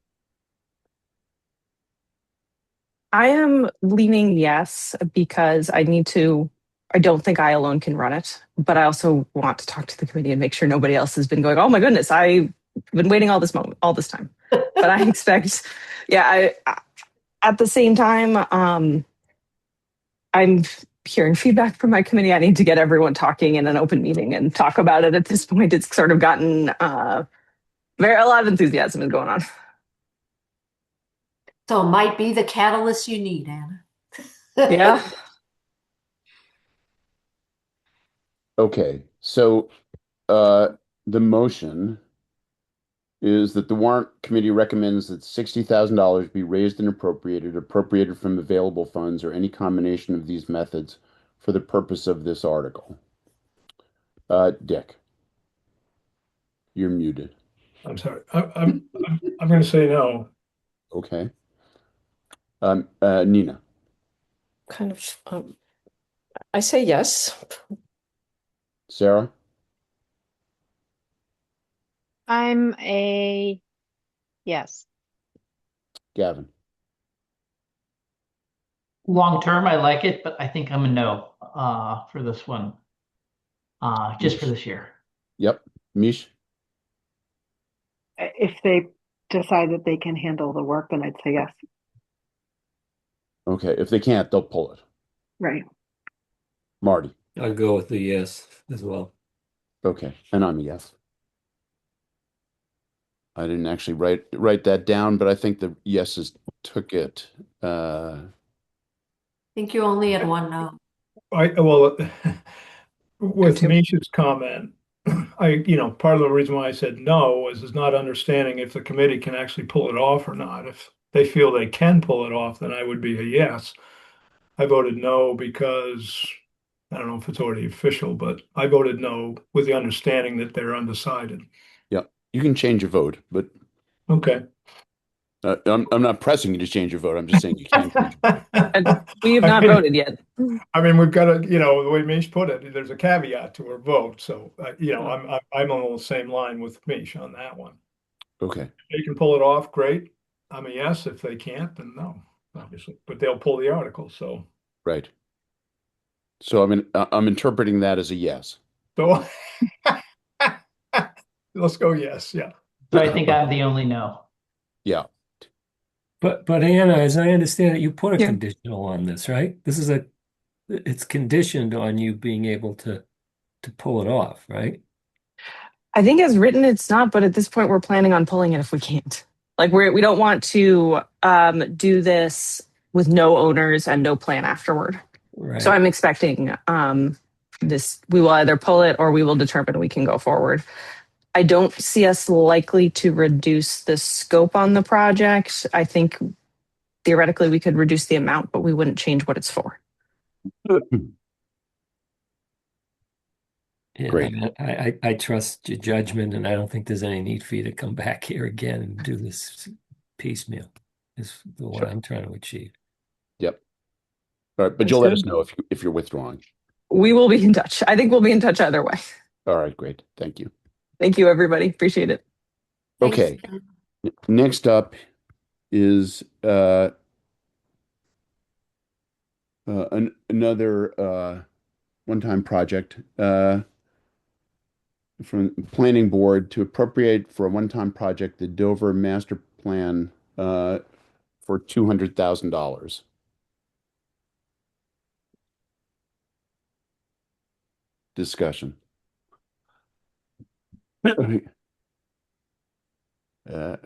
I am leaning yes because I don't think I alone can run it, but I also want to talk to the committee and make sure nobody else has been going, oh my goodness, I've been waiting all this time. But I expect, yeah, at the same time, I'm hearing feedback from my committee. I need to get everyone talking in an open meeting and talk about it. At this point, it's sort of gotten a lot of enthusiasm is going on. So it might be the catalyst you need, Anna. Yeah. Okay, so the motion is that the warrant committee recommends that $60,000 be raised and appropriated from available funds or any combination of these methods for the purpose of this article. Dick, you're muted. I'm sorry. I'm going to say no. Okay. Nina, Kind of, I say yes. Sarah, I'm a yes. Gavin. Long term, I like it, but I think I'm a no for this one, just for Mish? this year. Yep. Mish? If they decide that they can handle the work, then I'd say yes. Okay. If they can't, they'll pull it. Right. Marty? I'll go with the yes as well. Okay. And I'm a yes. I didn't actually write that down, but I think the yeses took it. Think you only had one no. Well, Go with to. Misha's comment, part of the reason why I said no is not understanding if the committee can actually pull it off or not. If they feel they can pull it off, then I would be a yes. I voted no because I don't know if it's already official, but I voted no with the understanding that they're undecided. Yeah. You can change your vote, but Okay. I'm not pressing you to change your vote. I'm just saying you can change your vote. And we have I not mean, voted yet. I mean, we've got to, the way Mish put it, there's a caveat to her vote. So, Oh. I'm on the same line with Mish on that one. Okay. If they can pull it off, great. I'm a yes. If they can't, then no, obviously. But they'll pull the article. Right. So I'm interpreting that as a yes. So let's go yes. Yeah. So I think I'm the only no. Yeah. But Anna, as I understand it, you put a Yeah. conditional on this, right? It's conditioned on you being able to pull it off, right? I think as written, it's not, but at this point, we're planning on pulling it if we can't. Like we don't want to do this with no owners and no plan afterward. Right. So I'm expecting this. We will either pull it or we will determine we can go forward. I don't see us likely to reduce the scope on the project. I think theoretically we could reduce the amount, but we wouldn't change what it's for. Yeah, Great. I trust your judgment, and I don't think there's any need for you to come back here again and do this piecemeal. Is what Sure. I'm trying to achieve. Yep. All right, but That's you'll let us good. know if you're withdrawing. We will be in touch. I think we'll be in touch either way. All right, great. Thank you. Thank you, everybody. Appreciate it. Thanks, Okay. Ken. Next up is another one-time project from the planning board to appropriate for a one-time project the Dover master plan for $200,000. Discussion. Uh,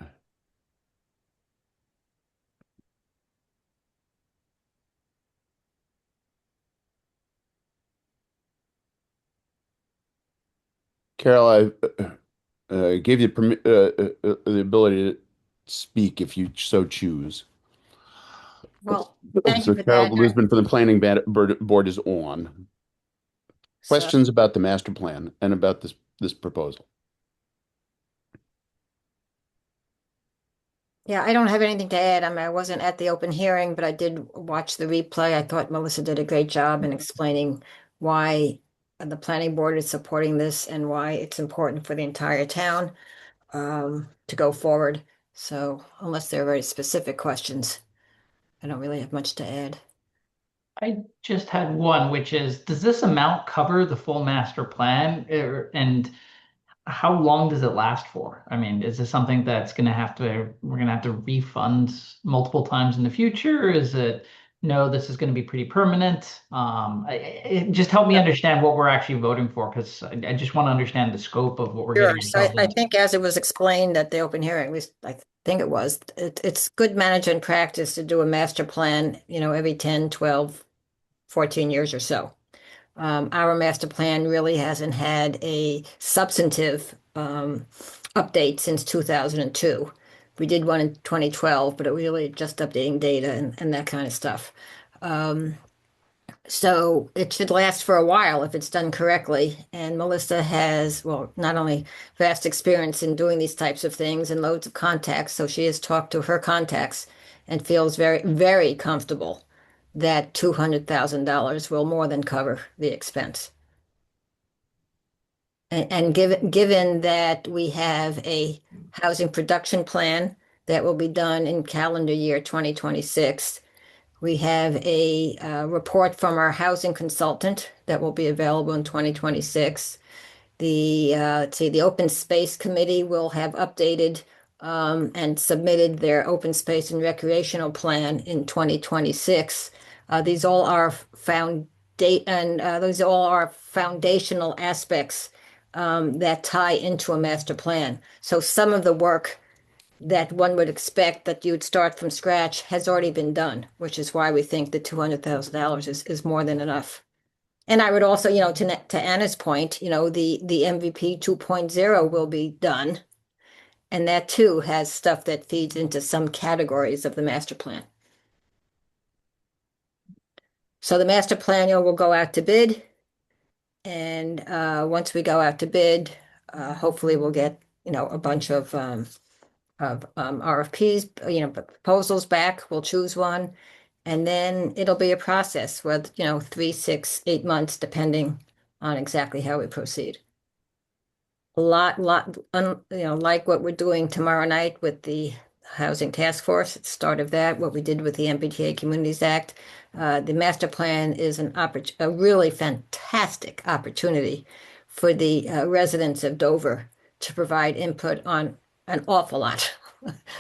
Carol, I gave you the ability to speak if you so choose. Well, thank you So for Carol that. Lisbon from the planning board is on. So, Questions about the master plan and about this proposal? yeah, I don't have anything to add. I mean, I wasn't at the open hearing, but I did watch the replay. I thought Melissa did a great job in explaining why the planning board is supporting this and why it's important for the entire town to go forward. So unless there are very specific questions, I don't really have much to add. I just had one, which is, does this amount cover the full master plan? And how long does it last for? I mean, is this something that's we're gonna have to refund multiple times in the future? Or is it, no, this is gonna be pretty permanent? It just help me understand what we're actually voting for, because I just want to understand the scope of what we're Sure. getting So ourselves I into. think as it was explained at the open hearing, at least I think it was, it's good management practice to do a master plan, every 10, 12, 14 years or so. Our master plan really hasn't had a substantive update since 2002. We did one in 2012, but it really just updating data and that kind of stuff. So it should last for a while if it's done correctly. And Melissa has, well, not only vast experience in doing these types of things and loads of contacts, so she has talked to her contacts and feels very, very comfortable that $200,000 will more than cover the expense. And given that we have a housing production plan that will be done in calendar year 2026, We have a report from our housing consultant that will be available in 2026. Let's see, the Open Space Committee will have updated and submitted their open space and recreational plan in 2026. These all are those all are foundational aspects that tie into a master plan. So some of the work that one would expect that you'd start from scratch has already been done, which is why we think the $200,000 is more than enough. And I would also, to Anna's point, the MVP 2.0 will be done. And that too has stuff that feeds into some categories of the master plan. So the master plan, will go out to bid. And once we go out to bid, hopefully we'll get, a bunch of RFPs, proposals back. We'll choose one. And then it'll be a process with, 3, 6, 8 months, depending on exactly how we proceed. Like what we're doing tomorrow night with the Housing Task Force, it's the start of that, what we did with the MBTA Communities Act. The master plan is a really fantastic opportunity for the residents of Dover to provide input on an awful lot,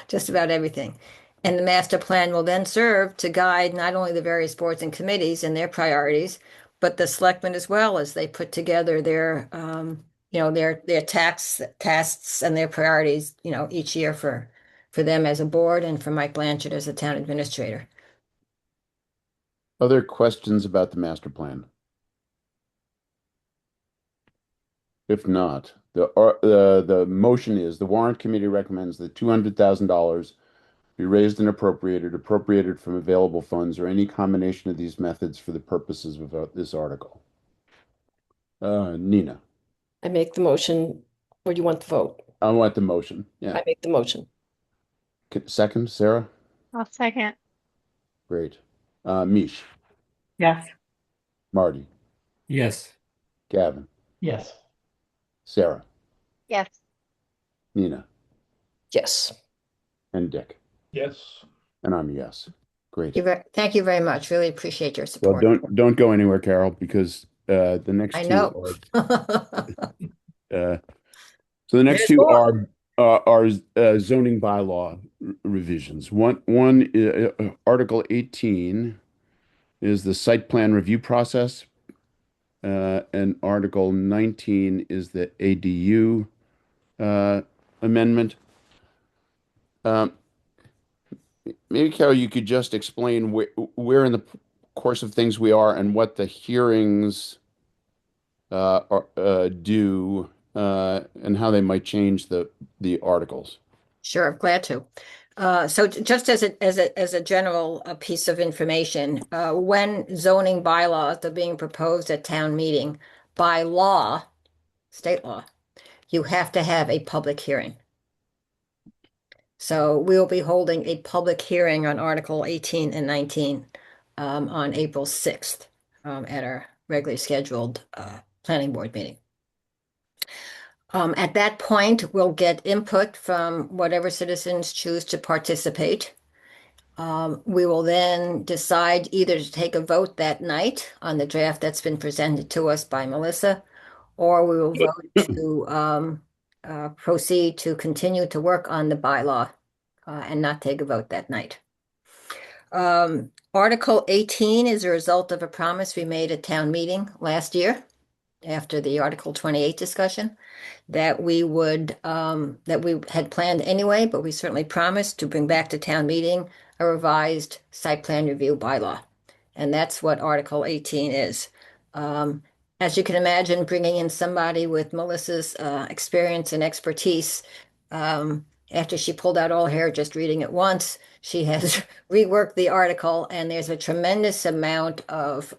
just about everything. And the master plan will then serve to guide not only the various boards and committees and their priorities, but the selectmen as well as they put together their tasks and their priorities, each year for them as a board and for Mike Blanchard as a town administrator. Other questions about the master plan? If not, the motion is the warrant committee recommends that $200,000 be raised and appropriated from available funds or any combination of these methods for the purposes of this article. Nina. I make the motion. Or do you want the vote? I want the motion. Yeah. I make the motion. Second, Sarah? I'll second. Great. Mish. Yes. Marty. Yes. Gavin. Yes. Sarah. Yes. Nina. Yes. And Dick. Yes. And I'm a yes. Great. Thank you very much. Really appreciate your Well, support. don't go anywhere, Carol, because the next I two know. so the next There's two more. are zoning bylaw revisions. One Article 18 is the site plan review process, and Article 19 is the ADU amendment. Maybe, Carol, you could just explain where in the course of things we are and what the hearings do and how they might change the articles. Sure, glad to. So just as a general piece of information, when zoning bylaws are being proposed at town meeting, by law, state law, you have to have a public hearing. So we'll be holding a public hearing on Article 18 and 19 on April 6th at our regularly scheduled planning board meeting. At that point, we'll get input from whatever citizens choose to participate. We will then decide either to take a vote that night on the draft that's been presented to us by Melissa, or we will vote to proceed to continue to work on the bylaw and not take a vote that night. Article 18 is a result of a promise we made at town meeting last year after the Article 28 discussion that we had planned anyway, but we certainly promised to bring back to town meeting a revised site plan review bylaw. And that's what Article 18 is. As you can imagine, bringing in somebody with Melissa's experience and expertise, after she pulled out all hair just reading it once, she has reworked the article, and there's a tremendous amount of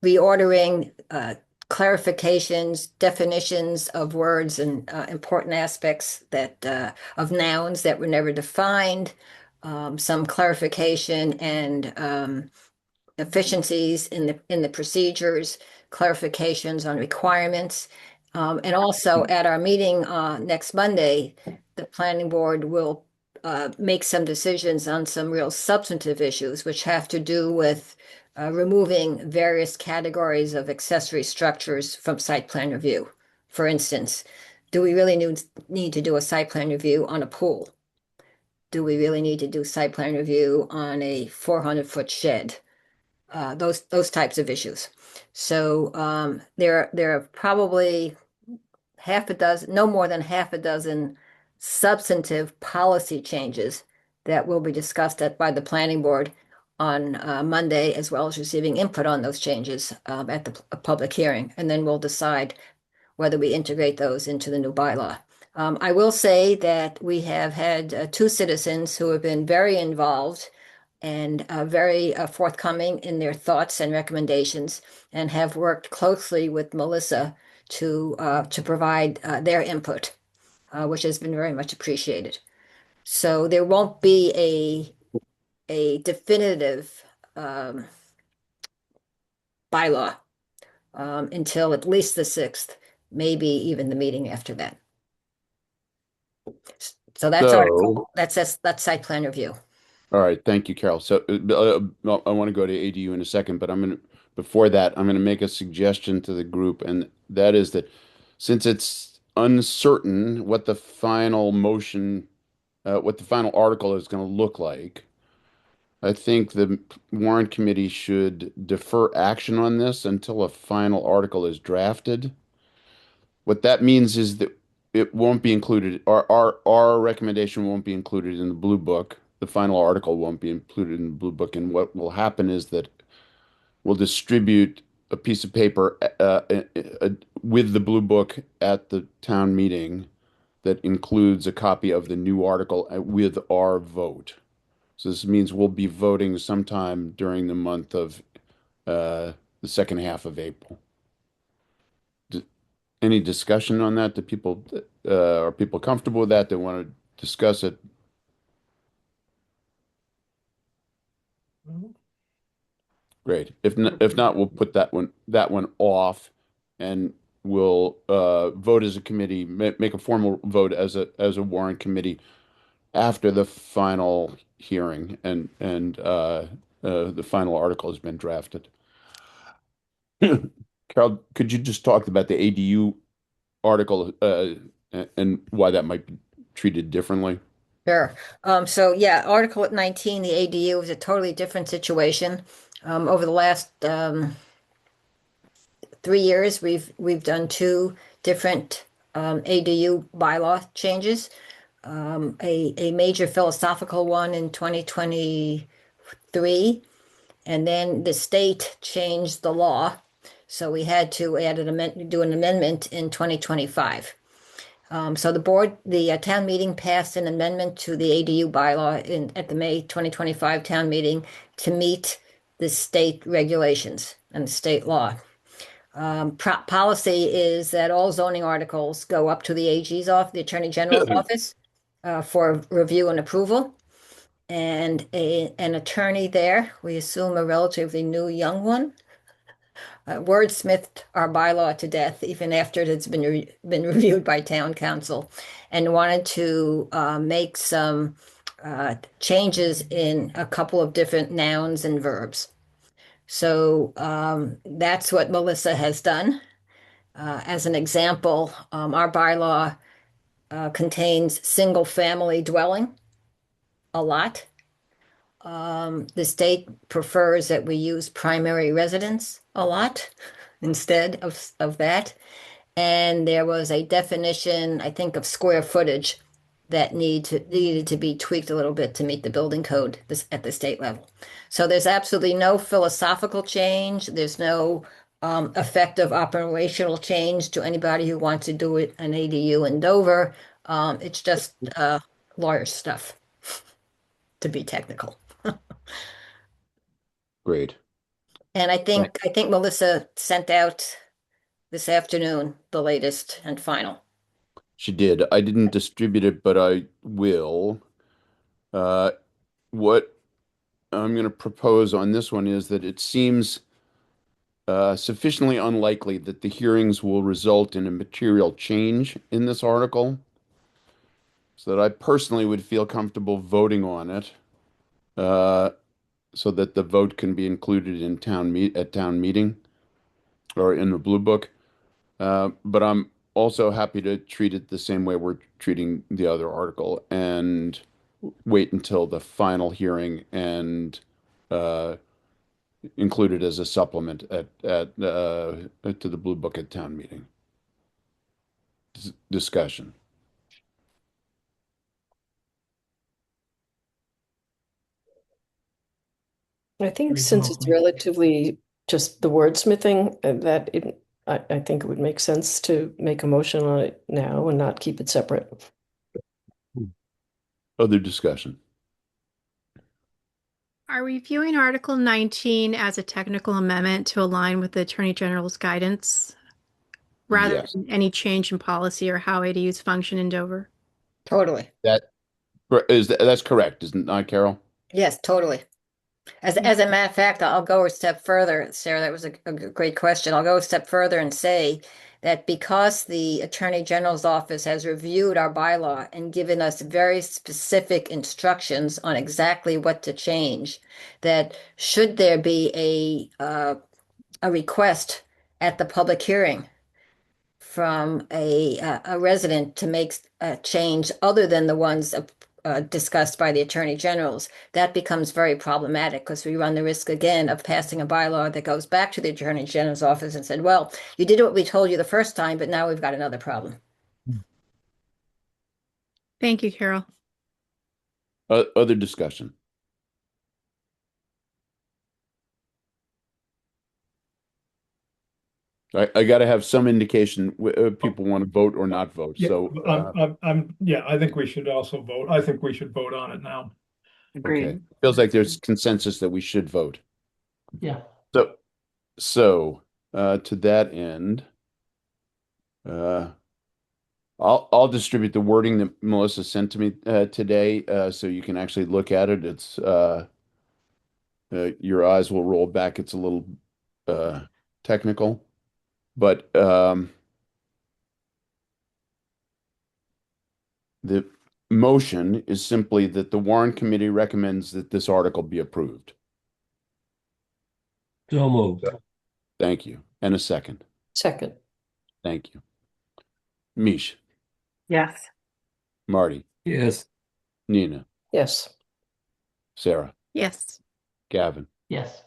reordering, clarifications, definitions of words, and important aspects of nouns that were never defined, some clarification and efficiencies in the procedures, clarifications on requirements. And also at our meeting next Monday, the planning board will make some decisions on some real substantive issues, which have to do with removing various categories of accessory structures from site plan review. For instance, do we really need to do a site plan review on a pool? Do we really need to do site plan review on a 400-foot shed? Those types of issues. So there are probably half a dozen, no more than half a dozen substantive policy changes that will be discussed by the planning board on Monday, as well as receiving input on those changes at the public hearing. And then we'll decide whether we integrate those into the new bylaw. I will say that we have had two citizens who have been very involved and very forthcoming in their thoughts and recommendations, and have worked closely with Melissa to provide their input, which has been very much appreciated. So there won't be a definitive bylaw until at least the 6th, maybe even the meeting after that. So that's So, that's site plan review. all right, thank you, Carol. So I want to go to ADU in a second, but before that, I'm going to make a suggestion to the group, and that is that since it's uncertain what the final article is going to look like, I think the warrant committee should defer action on this until a final article is drafted. What that means is that it won't be included, our recommendation won't be included in the blue book. The final article won't be included in the blue book. And what will happen is that we'll distribute a piece of paper with the blue book at the town meeting that includes a copy of the new article with our vote. So this means we'll be voting sometime during the month of the second half of April. Any discussion on that? Are people comfortable with that? They want to discuss it? Great. If not, we'll put that one off, and we'll vote as a committee, make a formal vote as a warrant committee after the final hearing and the final article has been drafted. Carol, could you just talk about the ADU article and why that might be treated differently? Sure. So yeah, Article 19, the ADU is a totally different situation. Over the last 3 years, we've done two different ADU bylaw changes. A major philosophical one in 2023, and then the state changed the law, so we had to do an amendment in 2025. So the town meeting passed an amendment to the ADU bylaw at the May 2025 town meeting to meet the state regulations and the state law. Policy is that all zoning articles go up to the AG's office, the Attorney General's office, for review and approval. And an attorney there, we assume a relatively new young one, wordsmithed our bylaw to death, even after it's been reviewed by town council, and wanted to make some changes in a couple of different nouns and verbs. So that's what Melissa has done. As an example, our bylaw contains single family dwelling a lot. The state prefers that we use primary residence a lot instead of that. And there was a definition, I think, of square footage that needed to be tweaked a little bit to meet the building code at the state level. So there's absolutely no philosophical change. There's no effective operational change to anybody who wants to do an ADU in Dover. It's just lawyer stuff, to be technical. Great. And I think Melissa sent out this afternoon the latest and final. She did. I didn't distribute it, but I will. What I'm going to propose on this one is that it seems sufficiently unlikely that the hearings will result in a material change in this article. so that I personally would feel comfortable voting on it, uh, so that the vote can be included in town meeting or in the blue book. But I'm also happy to treat it the same way we're treating the other article and wait until the final hearing and uh, include it as a supplement to the blue book at town meeting. Discussion. I think since Reasonable it's for me. relatively just the wordsmithing, I think it would make sense to make a motion on it now and not keep it separate. Other discussion. Are we viewing Article 19 as a technical amendment to align with the Attorney General's guidance rather Yes, than any change in policy or how ADUs function in Dover? Totally. that's correct, isn't it, Carol? Yes, totally. As a matter of fact, I'll go a step further, Sarah. That was a great question. I'll go a step further and say that because the Attorney General's office has reviewed our bylaw and given us very specific instructions on exactly what to change, that should there be a request at the public hearing from a resident to make a change other than the ones discussed by the attorney generals, that becomes very problematic because we run the risk again of passing a bylaw that goes back to the attorney general's office and said, well, you did what we told you the first time, but now we've got another problem. Thank you, Carol. Other discussion. I got to have some indication people want to vote or not vote. Yeah, So, I think we should also vote. I think we should vote on it now. Agreed. okay. Feels like there's consensus that we should vote. Yeah. So, to that end, uh, I'll distribute the wording that Melissa sent to me today, so you can actually look at it. It's your eyes will roll back. It's a little technical, but the motion is simply that the Warrant Committee recommends that this article be approved. So moved. Thank you. And a second. Second. Thank you. Mish, Yes. Marty, Yes. Nina, Yes. Sarah, Yes. Gavin, Yes.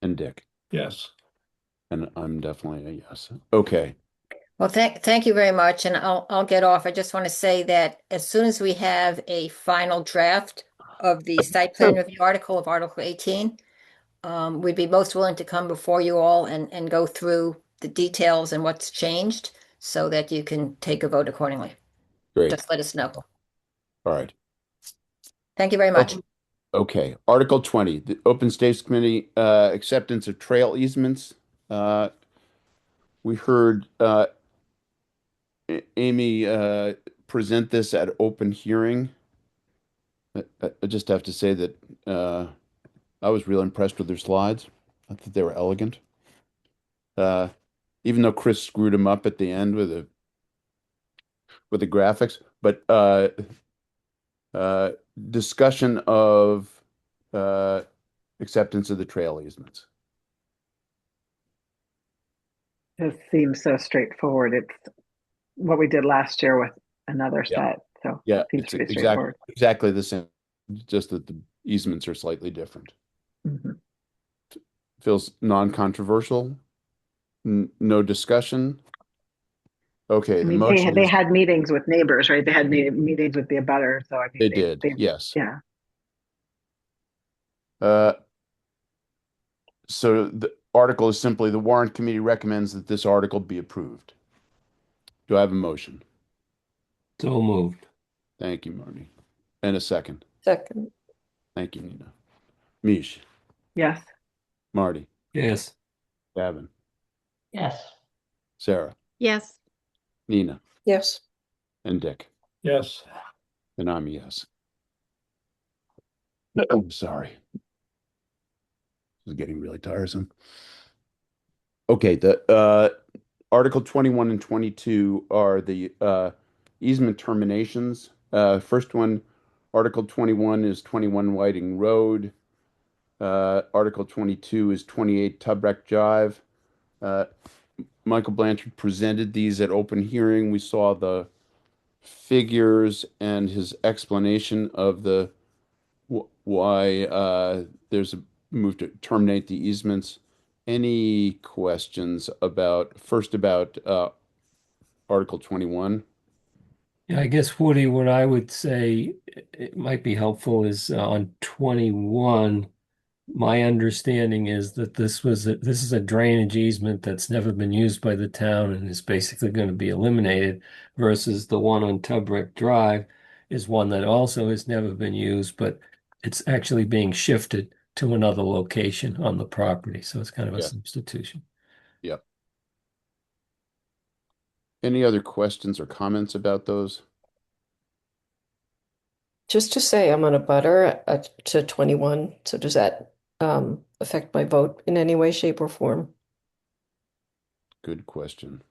and Dick. Yes. And I'm definitely a yes. Okay. Well, thank you very much, and I'll get off. I just want to say that as soon as we have a final draft of the site plan review article of Article 18, we'd be most willing to come before you all and go through the details and what's changed so that you can take a vote accordingly. Great. Just let us know. All right. Thank you very much. Okay. Article 20, the Open Space Committee acceptance of trail easements. We heard Amy present this at open hearing. I just have to say that I was real impressed with their slides. I thought they were elegant. Even though Chris screwed them up at the end with the graphics, but discussion of acceptance of the trail easements. This seems so straightforward. It's what we did last year with another Yeah. set. So Yeah, it seems it's pretty straightforward. exactly the same, just that the easements are slightly different. Mhm. Feels non-controversial. No discussion. Okay, I the mean, motion they is, had meetings with neighbors, right? They had meetings with the abutters. So I mean, they did, yes. yeah. Uh, so the article is simply the Warrant Committee recommends that this article be approved. Do I have a motion? So moved. Thank you, Marty. And a second. Second. Thank you, Nina. Mish, Yes. Marty, Yes. Gavin, Yes. Sarah, Yes. Nina, Yes. and Dick. Yes. And I'm a yes. I'm sorry. This is getting really tiresome. Okay, the Article 21 and 22 are the easement terminations. First one, Article 21 is 21 Whiting Road. Article 22 is 28 Tubrek Drive. Uh, Michael Blanchard presented these at open hearing. We saw the figures and his explanation of the why there's a move to terminate the easements. Any questions about Article 21? Yeah, I guess, Woody, what I would say it might be helpful is on 21. My understanding is that this is a drainage easement that's never been used by the town and is basically going to be eliminated, versus the one on Tubrick Drive is one that also has never been used, but it's actually being shifted to another location on the property. So it's kind of a Yeah. substitution. Yep. Any other questions or comments about those? Just to say, I'm on a butter to 21. So does that affect my vote in any way, shape, or form? Good question.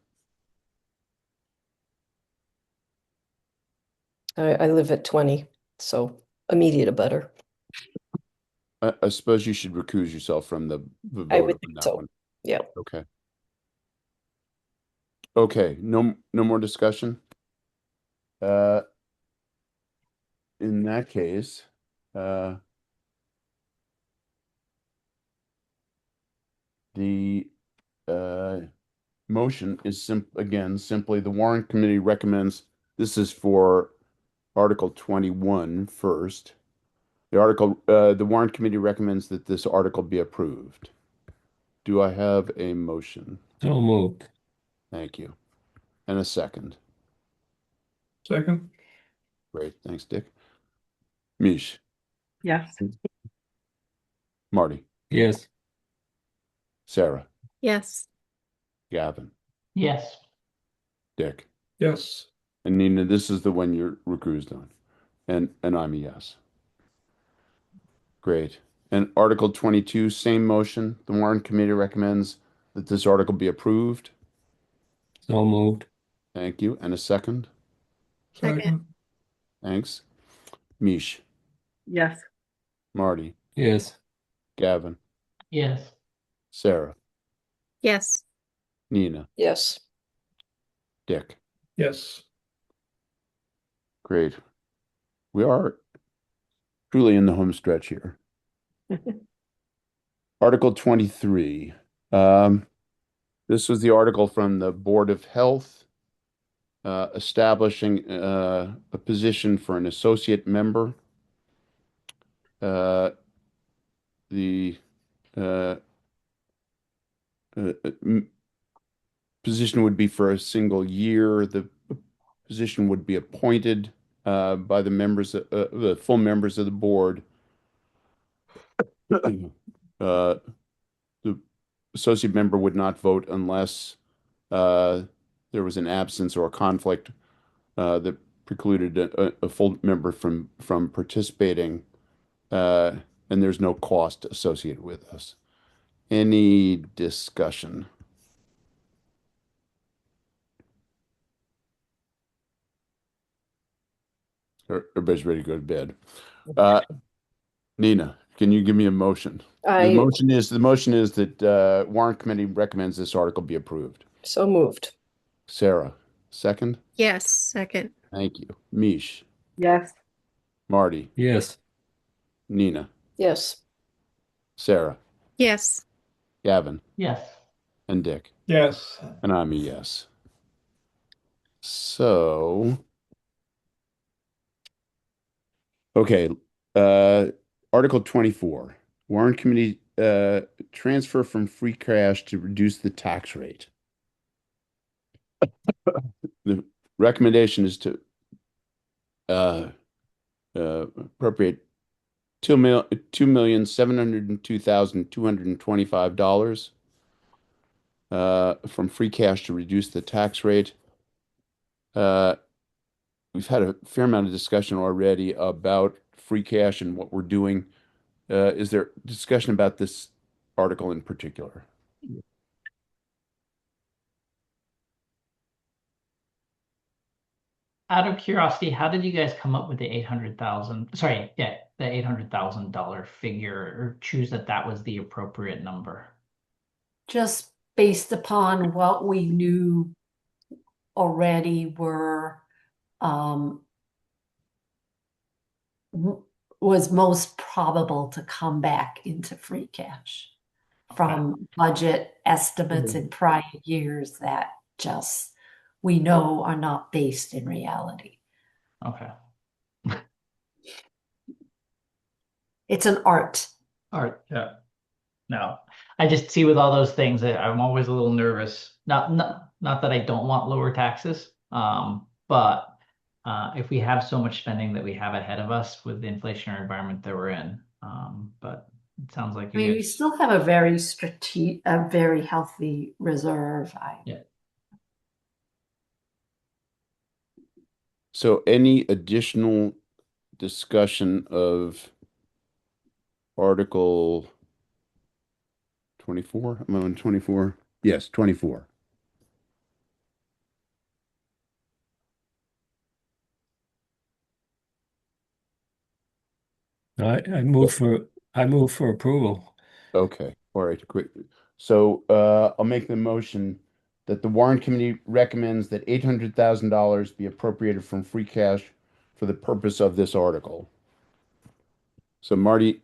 I live at 20, so immediate a butter. I suppose you should recuse yourself from the I vote would on think that so. one. Yeah. Okay. Okay. No more discussion. Uh, in that case, uh, the motion is simply the warrant committee recommends, this is for Article 21 first. The warrant committee recommends that this article be approved. Do I have a motion? So moved. Thank you. And a second. Second? Great. Thanks, Dick. Mish, Yes. Marty, Yes. Sarah, Yes. Gavin, Yes. Dick, Yes. and Nina, this is the one you're recused on. And I'm a yes. Great. And Article 22, same motion. The warrant committee recommends that this article be approved. So moved. Thank you. And a second. Second. Thanks. Mish, Yes. Marty, Yes. Gavin, Yes. Sarah, Yes. Nina, Yes. Dick. Yes. Great. We are truly in the home stretch here. Article 23. This was the article from the Board of Health establishing a position for an associate member. The uh, position would be for a single year. The position would be appointed by the full members of the board. The associate member would not vote unless there was an absence or a conflict that precluded a full member from participating, and there's no cost associated with this. Any discussion? Everybody's ready to go to bed. Nina, can you give me a motion? The motion is that warrant committee recommends this article be approved. So moved. Sarah, second. Yes. Second. Thank you. Mish, Yes. Marty, Yes. Nina, Yes. Sarah, Yes. Gavin, Yes. and Dick. Yes. And I'm a yes. So, okay, Article 24, warrant committee transfer from free cash to reduce the tax rate. The recommendation is to appropriate $2,702,225 from free cash to reduce the tax rate. We've had a fair amount of discussion already about free cash and what we're doing. Is there discussion about this article in particular? out of curiosity, how did you guys come up with the 800,000? Sorry, yeah, the $800,000 figure, or choose that that was the appropriate number? Just based upon what we knew already were um, was most probable to come back into free cash Okay. from budget estimates in prior years that just we know are not based in reality. Okay. It's an art. All right. Yeah. No, I just see with all those things that I'm always a little nervous. Not that I don't want lower taxes, but if we have so much spending that we have ahead of us with the inflationary environment that we're in, but it sounds like I mean, we still have a very healthy reserve. Yeah. So any additional discussion of Article 24? Am I on 24? Yes, 24. I move for approval. Okay, all right, great. So I'll make the motion that the Warrant Committee recommends that $800,000 be appropriated from free cash for the purpose of this article. So Marty,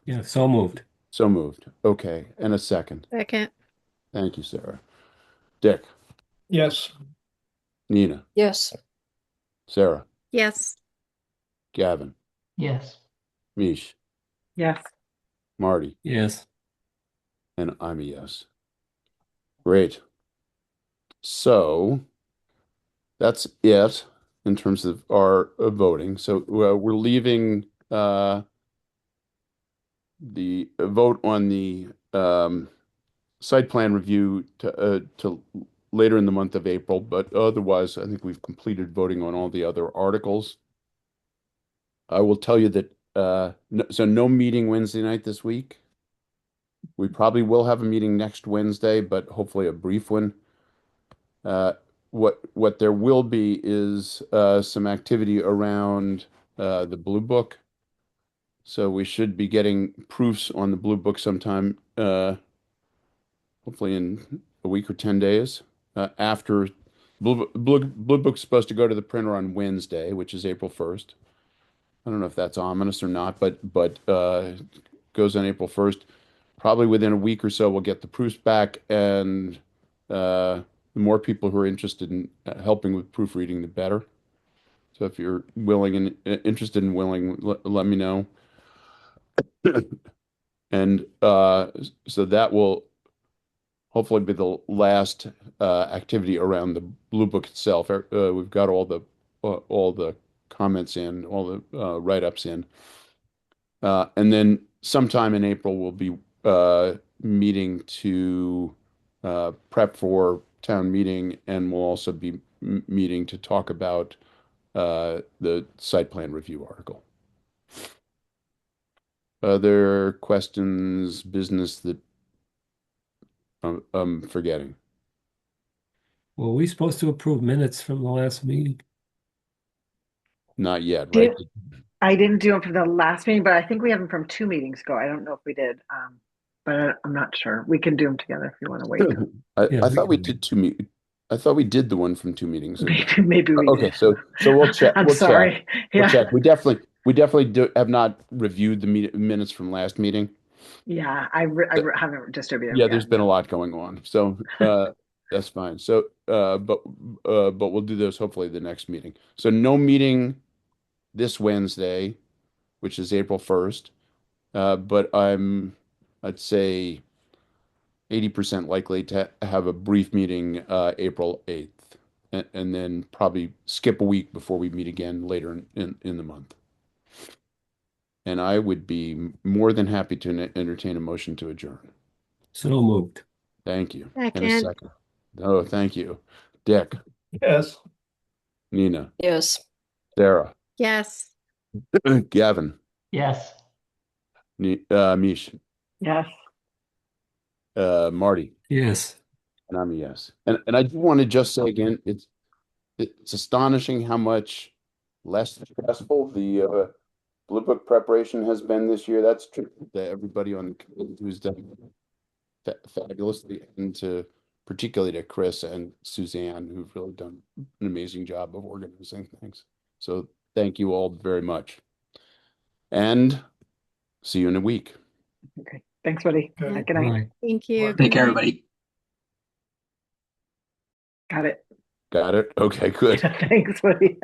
Yeah, so moved. so moved. Okay, and a second. Second. Thank you, Sarah. Dick, Yes. Nina, Yes. Sarah, Yes. Gavin, Yes. Mish, Yes. Marty, Yes. and I'm a yes. Great. So that's it in terms of our voting. So we're leaving the vote on the site plan review to later in the month of April, but otherwise, I think we've completed voting on all the other articles. I will tell you that so no meeting Wednesday night this week. We probably will have a meeting next Wednesday, but hopefully a brief one. What there will be is some activity around the Blue Book. So we should be getting proofs on the Blue Book sometime, hopefully in a week or 10 days. After Blue Book's supposed to go to the printer on Wednesday, which is April 1st. I don't know if that's ominous or not, but goes on April 1st. Probably within a week or so, we'll get the proofs back, and the more people who are interested in helping with proofreading, the better. So if you're willing and interested and willing, let me know. And so that will hopefully be the last activity around the Blue Book itself. We've got all the comments in, all the write-ups in. And then sometime in April, we'll be meeting to prep for town meeting, and we'll also be meeting to talk about the site plan review article. Other questions, business that I'm forgetting? Were we supposed to approve minutes from the last meeting? Not yet, right? I didn't do them for the last meeting, but I think we have them from 2 meetings ago. I don't know if we did, but I'm not sure. We can do them together if you want to wait. I thought we did I thought we did the one from 2 meetings ago. Maybe we Okay, did. so we'll check. I'm We'll sorry. check. We'll check. We definitely have not reviewed the minutes from last meeting. Yeah, I haven't distributed Yeah, them there's yet. been a lot going on, so that's fine. So, but we'll do those hopefully the next meeting. So no meeting this Wednesday, which is April 1st. But I'd say 80% likely to have a brief meeting April 8th, and then probably skip a week before we meet again later in the month. And I would be more than happy to entertain a motion to adjourn. So moved. Thank you. And a Second. second. Oh, thank you. Dick, Yes. Nina, Yes. Sarah, Yes. Gavin, Yes. Mish, Yes. Marty, Yes. and I'm a yes. And I do want to just say again, it's astonishing how much less stressful the Blue Book preparation has been this year. That's true to everybody on the committee who's done fabulously, and particularly to Chris and Suzanne, who've really done an amazing job of organizing things. So thank you all very much. And see you in a week. Okay. Thanks, buddy. Okay. Good night. Right. Thank you. Take Good care, night. everybody. Got it. Got it? Okay, good. Thanks, buddy.